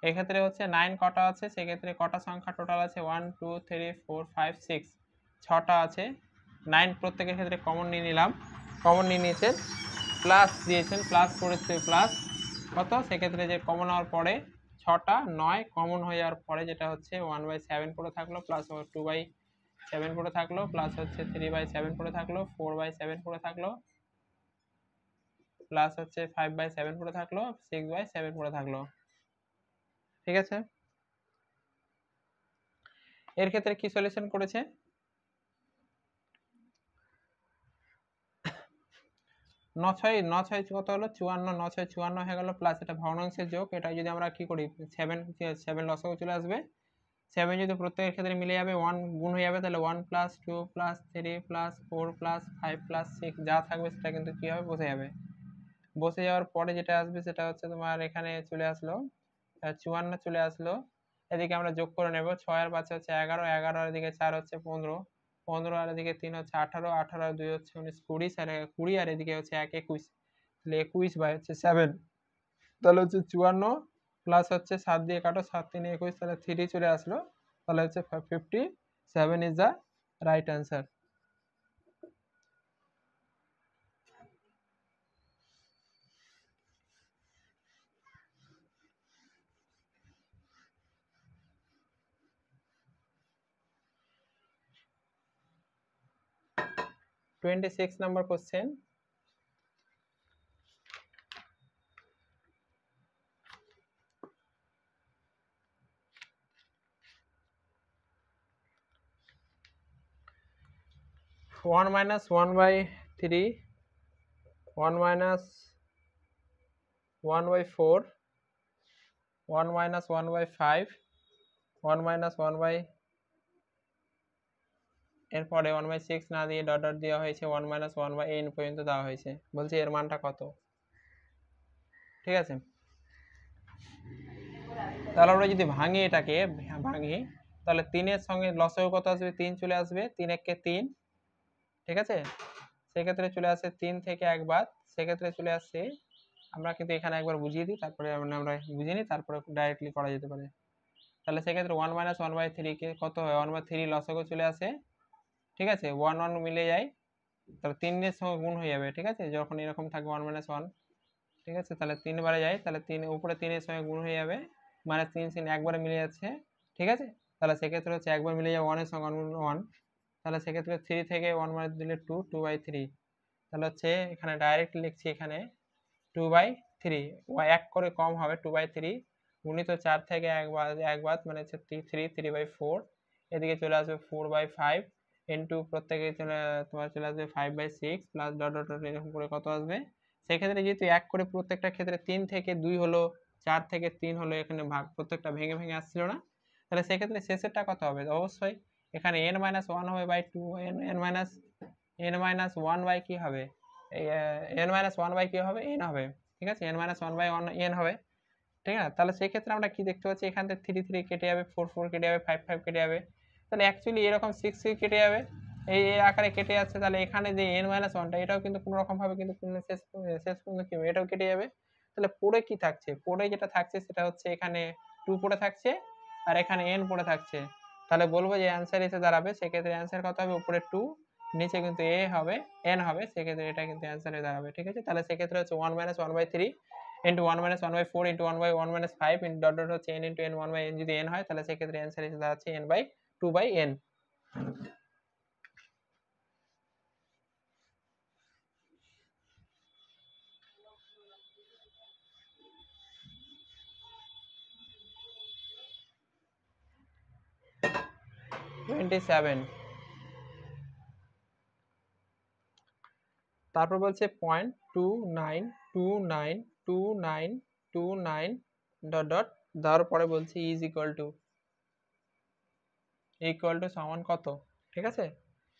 এক্ষেত্রে হচ্ছে 9 কটা আছে, সেক্ষেত্রে কটা সংখ্যা টোটাল আছে 1 2 3 4 5 6, 6টা আছে। 9 প্রত্যেকের ক্ষেত্রে কমন নিয়ে নিলাম, কমন নিয়ে নিয়েছেন, প্লাস দিয়েছেন, প্লাস করেছে প্লাস কত, সেক্ষেত্রে যে কমন হওয়ার পরে 6টা 9 কমন হয়ে যাওয়ার পরে যেটা হচ্ছে 1/7 পড়ে থাকলো, প্লাস 2/7 পড়ে থাকলো, প্লাস হচ্ছে 3/7 পড়ে থাকলো, 4/7 পড়ে থাকলো, প্লাস হচ্ছে 5/7 পড়ে থাকলো, 6/7 পড়ে থাকলো। ঠিক আছে, এর ক্ষেত্রে কি সলিউশন করেছে? 9 6 কত হলো 54, 9 6 54 হয়ে গেল, প্লাস এটা ভগ্নাংশের যোগ, এটা যদি আমরা কি করি 7 লসাগু চলে আসবে, 7 যদি প্রত্যেকের ক্ষেত্রে মিলে যাবে 1 গুণ হয়ে যাবে, তাহলে 1 + 2 + 3 + 4 + 5 + 6 যা থাকবে সেটা কিন্তু কি হবে বসে যাবে। বসে যাওয়ার পরে যেটা আসবে সেটা হচ্ছে তোমার এখানে চলে আসলো 54 চলে আসলো, এদিকে আমরা যোগ করে নেব, 6 আর 5 হচ্ছে 11, 11 আর এদিকে 4 হচ্ছে 15, 15 আর এদিকে 3 হচ্ছে 18, 18 আর 2 হচ্ছে 19, 20 আর এদিকে হচ্ছে 1 21, তাহলে 21/7, তাহলে হচ্ছে 54 প্লাস হচ্ছে 7 দিয়ে কাটো, 7 3 21, তাহলে 3 চলে আসলো, তাহলে হচ্ছে 57 is the right answer. number question. One minus 1/3, 1 minus 1/4, 1 minus 1/5, 1 minus 1/, এরপরে 1/6 না দিয়ে ডট ডট দেওয়া হয়েছে, 1 minus 1/n পর্যন্ত দেওয়া হয়েছে, বলছে এর মানটা কত। ঠিক আছে, তাহলে আমরা যদি ভাঙি এটাকে ভাঙি, তাহলে 3 এর সঙ্গে লসাগু কত আসবে, 3 চলে আসবে, 3 একে 3, ঠিক আছে, সেক্ষেত্রে চলে আসে 3 থেকে 1 বাদ, সেক্ষেত্রে চলে আসছে, আমরা কিন্তু এখানে একবার বুঝিয়ে দিই, তারপরে আমরা বুঝিয়ে নিই, তারপরে ডাইরেক্টলি করা যেতে পারে। তাহলে সেক্ষেত্রে 1 minus 1/3 কে কত হয়, 1/3 লসাগু চলে আসে, ঠিক আছে, 1 1 মিলে যায়, তাহলে 3 এর সঙ্গে গুণ হয়ে যাবে, ঠিক আছে, যখন এরকম থাকবে 1 minus 1, ঠিক আছে, তাহলে 3 বারে যায়, তাহলে 3 উপরে 3 এর সঙ্গে গুণ হয়ে যাবে, মানে 3 3 একবারে মিলে যাচ্ছে, ঠিক আছে, তাহলে সেক্ষেত্রে হচ্ছে একবার মিলে যাবে 1 এর সঙ্গে 1, তাহলে সেক্ষেত্রে 3 থেকে 1 বাদ দিলে 2, 2/3, তাহলে হচ্ছে এখানে ডাইরেক্ট লিখছি, এখানে 2/3, এক করে কম হবে 2/3, গুণিত 4 থেকে 1 বাদ মানে হচ্ছে 3/4, এদিকে চলে আসবে 4/5 ইন্টু প্রত্যেকে তোমার চলে আসবে 5/6 প্লাস ডট ডট ডট এরকম করে কত আসবে। সেক্ষেত্রে যেহেতু এক করে প্রত্যেকটা ক্ষেত্রে 3 থেকে 2 হলো, 4 থেকে 3 হলো, এখানে ভাগ প্রত্যেকটা ভেঙে ভেঙে আসছিল না, তাহলে সেক্ষেত্রে শেষেরটা কত হবে, অবশ্যই এখানে n-1 হবে বাই 2, n-1 বাই কি হবে, n-1 বাই কি হবে, n হবে, ঠিক আছে, n-1 বাই n হবে, ঠিক আছে, তাহলে সেই ক্ষেত্রে আমরা কি দেখতে পাচ্ছি, এখান থেকে 3 3 কেটে যাবে, 4 4 কেটে যাবে, 5 5 কেটে যাবে, তাহলে অ্যাকচুয়ালি এরকম 6 6 কেটে যাবে, এই আকারে কেটে যাচ্ছে, তাহলে এখানে যে n-1টা এটাও কিন্তু কোনো রকম ভাবে কিন্তু শেষ পর্যন্ত কি হবে, এটাও কেটে যাবে, তাহলে পড়ে কি থাকছে, পড়ে যেটা থাকছে সেটা হচ্ছে এখানে 2 পড়ে থাকছে, আর এখানে n পড়ে থাকছে, তাহলে বলবো যে অ্যান্সার এসে দাঁড়াবে, সেক্ষেত্রে অ্যান্সার কত হবে, উপরে 2, নিচে কিন্তু n হবে, সেক্ষেত্রে এটা কিন্তু অ্যান্সারে দাঁড়াবে, ঠিক আছে, তাহলে সেক্ষেত্রে হচ্ছে 1 minus 1/3 into 1 minus 1/4 into 1/1 minus 5 into dot dot হচ্ছে n into n, 1/n যদি n হয়, তাহলে সেক্ষেত্রে অ্যান্সার এসে দাঁড়াচ্ছে n/2/n। তারপর বলছে 0.29292929 ডট ডট দেওয়ার পরে বলছে ইজ ইকুয়াল টু সমান কত, ঠিক আছে,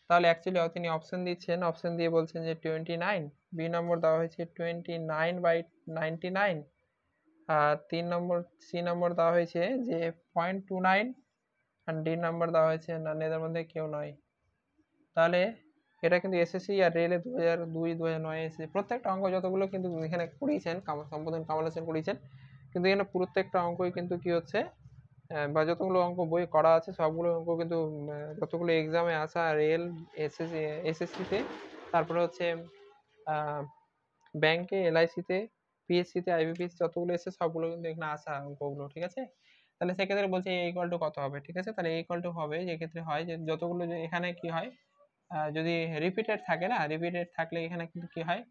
তাহলে অ্যাকচুয়ালি তিনি অপশন দিচ্ছেন, অপশন দিয়ে বলছেন যে 29, বি নম্বর দেওয়া হয়েছে 29/99, আর 3 নম্বর সি নম্বর দেওয়া হয়েছে যে 0.29, আর ডি নাম্বার দেওয়া হয়েছে না, এদের মধ্যে কেউ নয়, তাহলে এটা কিন্তু এসএসসি আর রেলে 2002 2009 এসেছে, প্রত্যেকটা অঙ্ক যতগুলো কিন্তু এখানে করিয়েছেন সম্বোধন কামাল হোসেন করিয়েছেন, কিন্তু এখানে প্রত্যেকটা অঙ্কই কিন্তু কি হচ্ছে, বা যতগুলো অঙ্ক বই করা আছে সবগুলো অঙ্ক কিন্তু যতগুলো এক্সামে আসা, রেল, এসএসসিতে, তারপরে হচ্ছে ব্যাংকে, এলআইসিতে, পিএসসি তে আইবিপিএস যতগুলো এসে সবগুলো কিন্তু এখানে আসা অঙ্কগুলো, ঠিক আছে। তাহলে সেক্ষেত্রে বলছে এ ইকুয়াল টু কত হবে, ঠিক আছে। তাহলে এ ইকুয়াল টু হবে, যে ক্ষেত্রে হয় যে যতগুলো যে এখানে কি হয় যদি রিপিটেড থাকে না, রিপিটেড থাকলে এখানে কিন্তু কি হয়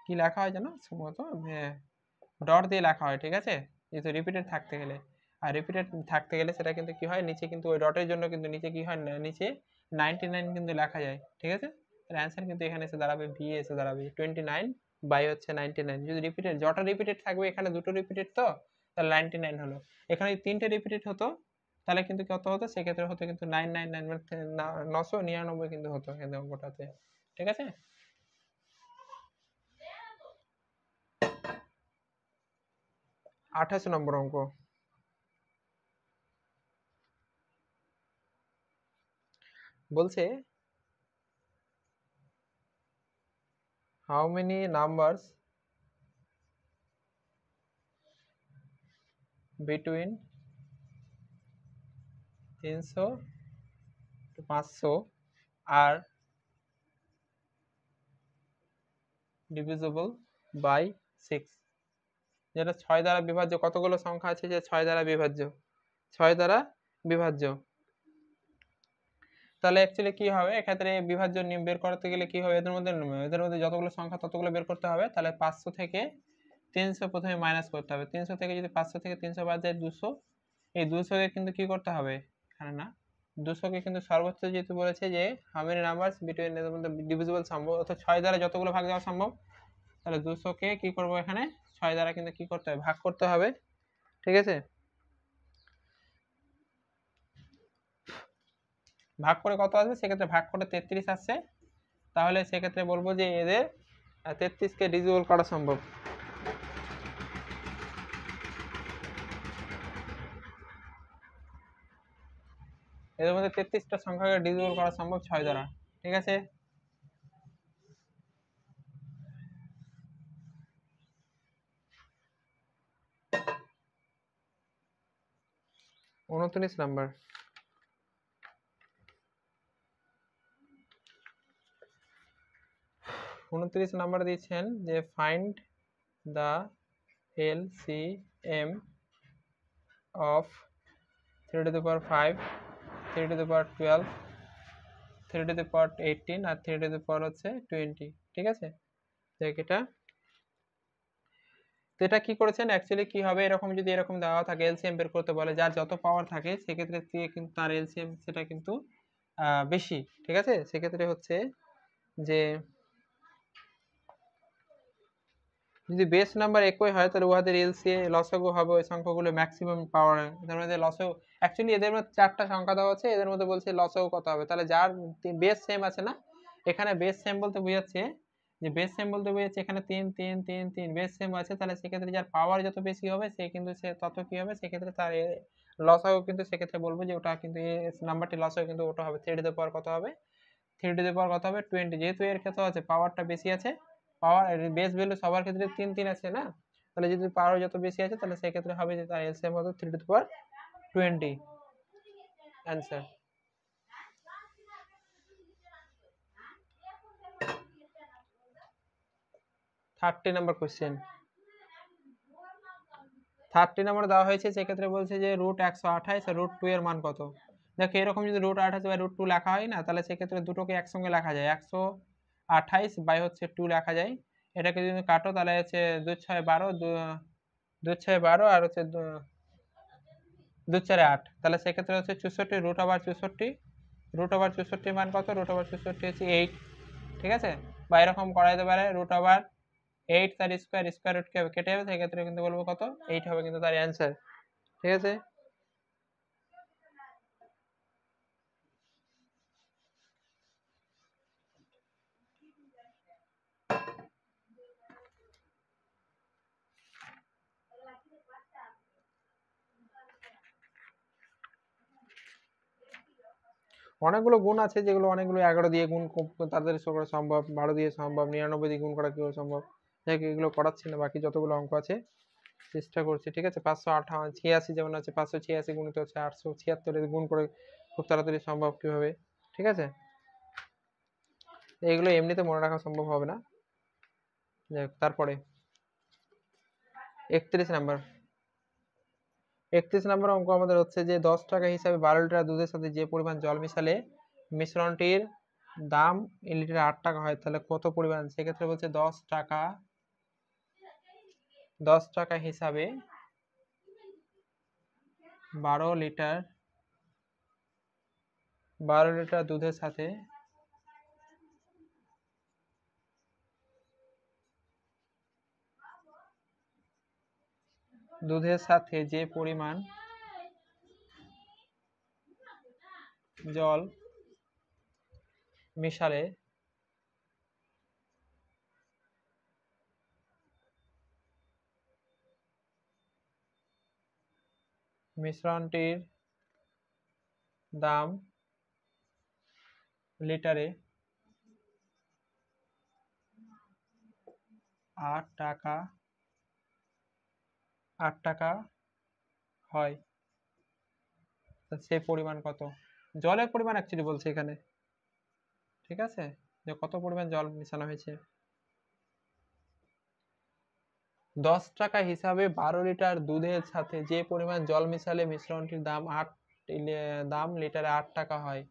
কি লেখা হয় জানো সম্ভবত ডট দিয়ে লেখা হয়, ঠিক আছে, যেহেতু রিপিটেড থাকতে গেলে। আর রিপিটেড থাকতে গেলে সেটা কিন্তু কি হয়, নিচে কিন্তু ওই ডটের জন্য কিন্তু নিচে কি হয়, নিচে 99 কিন্তু লেখা যায়, ঠিক আছে। তাহলে অ্যান্সার কিন্তু এখানে এসে দাঁড়াবে বি এসে দাঁড়াবে 29 বাই হচ্ছে 99। যদি রিপিটেড যটা রিপিটেড থাকবে, এখানে দুটো রিপিটেড তো, তাহলে 99 হলো। এখানে তিনটে রিপিটেড হতো তাহলে কিন্তু কত হতো, সেক্ষেত্রে হতো কিন্তু 999 মানে 999 কিন্তু হতো এখানে অঙ্কটাতে, ঠিক আছে। আঠাশ নম্বর অঙ্ক বলছে how many numbers between 300 to 500 are divisible by 6। যেটা 6 দ্বারা বিভাজ্য, কতগুলো সংখ্যা আছে যে 6 দ্বারা বিভাজ্য, 6 দ্বারা বিভাজ্য। তাহলে অ্যাকচুয়ালি কি হবে এক্ষেত্রে বিভাজ্য বের করতে গেলে কি হবে, এদের মধ্যে যতগুলো সংখ্যা ততগুলো বের করতে হবে। তাহলে 500 থেকে 300 প্রথমে মাইনাস করতে হবে। 300 থেকে যদি 500 থেকে 300 বাদ যায় 200, এই 200 কে কিন্তু কি করতে হবে, এখানে না 200 কে কিন্তু সর্বোচ্চ যেহেতু বলেছে যে হাউ মেনি নাম্বারস বিটুইন এদের মধ্যে ডিভিজিবল সম্ভব, অর্থাৎ 6 দ্বারা যতগুলো ভাগ দেওয়া সম্ভব। তাহলে 200 কে কি করব, এখানে 6 দ্বারা কিন্তু কি করতে হবে, ভাগ করতে হবে, ঠিক আছে। ভাগ করে কত আসবে, সেক্ষেত্রে ভাগ করে 33 আসছে। তাহলে সেক্ষেত্রে বলবো যে এদের 33 কে ডিভিজিবল করা সম্ভব। এদের মধ্যে 33টা সংখ্যাকে ডিভিজিবল করা সম্ভব 6 দ্বারা, ঠিক আছে। উনত্রিশ নাম্বার, দিচ্ছেন যে find the LCM of 3 to the power 5, 3 to the power 12, 3 to the power 18 আর 3 to the power হচ্ছে 20, ঠিক আছে। দেখ এটা কি করেছেন অ্যাকচুয়ালি কি হবে, এরকম যদি এরকম দেওয়া থাকে এলসিএম বের করতে বলে, যার যত পাওয়ার থাকে সেক্ষেত্রে কিন্তু তার এলসিএম সেটা কিন্তু বেশি, ঠিক আছে। সেক্ষেত্রে হচ্ছে যে যদি বেস নাম্বার একই হয় তাহলে উহাদের এলসিএম লসাগু হবে ওই সংখ্যাগুলো ম্যাক্সিমাম পাওয়ার। এদের মধ্যে লসাগু অ্যাকচুয়ালি এদের মধ্যে 4টা সংখ্যা দেওয়া আছে, এদের মধ্যে বলছে লসাগু কত হবে। তাহলে যার বেস সেম আছে না, এখানে বেস সেম বলতে বোঝাচ্ছে যে বেস সেম বলতে বোঝাচ্ছে এখানে 3 3 3 3 বেস সেম আছে। তাহলে সেক্ষেত্রে যার পাওয়ার যত বেশি হবে সে কিন্তু সে তত কি হবে, সেক্ষেত্রে তার লসাগু কিন্তু সেক্ষেত্রে বলবো যে ওটা কিন্তু নাম্বারটি লসাগু কিন্তু ওটা হবে 3 টু দ্য পাওয়ার কত হবে, 3 টু দ্য পাওয়ার কত হবে 20। যেহেতু এর ক্ষেত্রে আছে পাওয়ারটা বেশি আছে, পাওয়ার বেস ভ্যালু সবার ক্ষেত্রে 3 3 আছে না, তাহলে যদি পাওয়ার যত বেশি আছে তাহলে সেই ক্ষেত্রে হবে যে তার এলসিএম হবে 3 to the power 20। Answer 30 number question. 30 নম্বর দেওয়া হয়েছে, সেক্ষেত্রে বলছে যে √128 আর √2 এর মান কত। দেখো এরকম যদি √28 বাই √2 লেখা হয় না, তাহলে সেক্ষেত্রে দুটোকে একসঙ্গে লেখা যায়, 128 বাই হচ্ছে 2 লেখা যায়। এটাকে যদি কাটো তাহলে হচ্ছে 2 6 12, 2 6 12 আর হচ্ছে 2 4 8, তাহলে সেক্ষেত্রে হচ্ছে 64 √64, √64 মান কত, √64 হচ্ছে 8, ঠিক আছে। বা এরকম করা যেতে পারে √8 তার স্কয়ার, স্কয়ার রুট কেটে যাবে, সেক্ষেত্রে কিন্তু বলবো কত 8 হবে কিন্তু তার অ্যান্সার, ঠিক আছে। অনেকগুলো গুণ আছে যেগুলো অনেকগুলো 11 দিয়ে গুণ খুব তাড়াতাড়ি করা সম্ভব, 12 দিয়ে সম্ভব, 99 দিয়ে গুণ করা কিভাবে সম্ভব, দেখ এগুলো করাচ্ছি না, বাকি যতগুলো অঙ্ক আছে চেষ্টা করছি, ঠিক আছে। 586 যেমন আছে, 586 গুণিত হচ্ছে 876 এর গুণ করে খুব তাড়াতাড়ি সম্ভব কিভাবে, ঠিক আছে। এইগুলো এমনিতে মনে রাখা সম্ভব হবে না, তারপরে 31 নাম্বার অঙ্ক আমাদের হচ্ছে যে 10 টাকা হিসাবে 12 লিটার দুধের সাথে যে পরিমাণ জল মিশালে মিশ্রণটির দাম লিটারে 8 টাকা হয়, তাহলে কত পরিমাণ? সেক্ষেত্রে বলছে 10 টাকা হিসাবে 12 লিটার দুধের সাথে যে পরিমাণ জল মিশালে মিশ্রণটির দাম লিটারে 8 টাকা হয়, সেই পরিমাণ কত? জলের পরিমাণ অ্যাকচুয়ালি বলছে এখানে, ঠিক আছে, যে কত পরিমাণ জল মেশানো হয়েছে। 10 টাকা হিসাবে 12 লিটার দুধের সাথে যে পরিমাণ জল মিশালে মিশ্রণটির দাম লিটারে 8 টাকা হয়,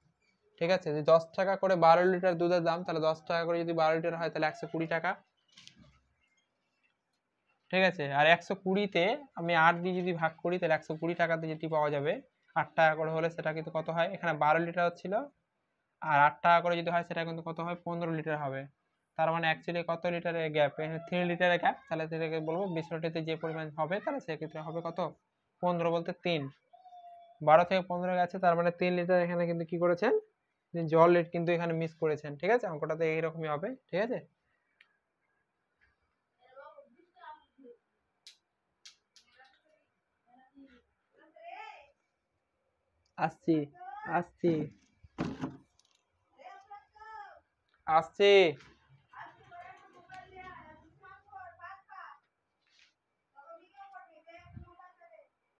ঠিক আছে। যে 10 টাকা করে 12 লিটার দুধের দাম, তাহলে 10 টাকা করে যদি 12 লিটার হয় তাহলে 120 টাকা, ঠিক আছে। আর 120-তে আমি 8 দিয়ে যদি ভাগ করি তাহলে 120 টাকাতে যেটি পাওয়া যাবে 8 টাকা করে হলে সেটা কিন্তু কত হয়? এখানে 12 লিটার হচ্ছিল, আর 8 টাকা করে যদি হয় সেটা কিন্তু কত হয়? 15 লিটার হবে। তার মানে অ্যাকচুয়ালি কত লিটারের গ্যাপ? এখানে 3 লিটারের গ্যাপ, তাহলে সেটাকে বলবো মিশ্রণটিতে যে পরিমাণ হবে তাহলে সেক্ষেত্রে হবে কত? 15 বলতে 3, 12 থেকে 15 গেছে, তার মানে 3 লিটার এখানে কিন্তু কি করেছেন? জল কিন্তু এখানে মিক্স করেছেন, ঠিক আছে। অঙ্কটাতে এইরকমই হবে, ঠিক আছে। আসছি।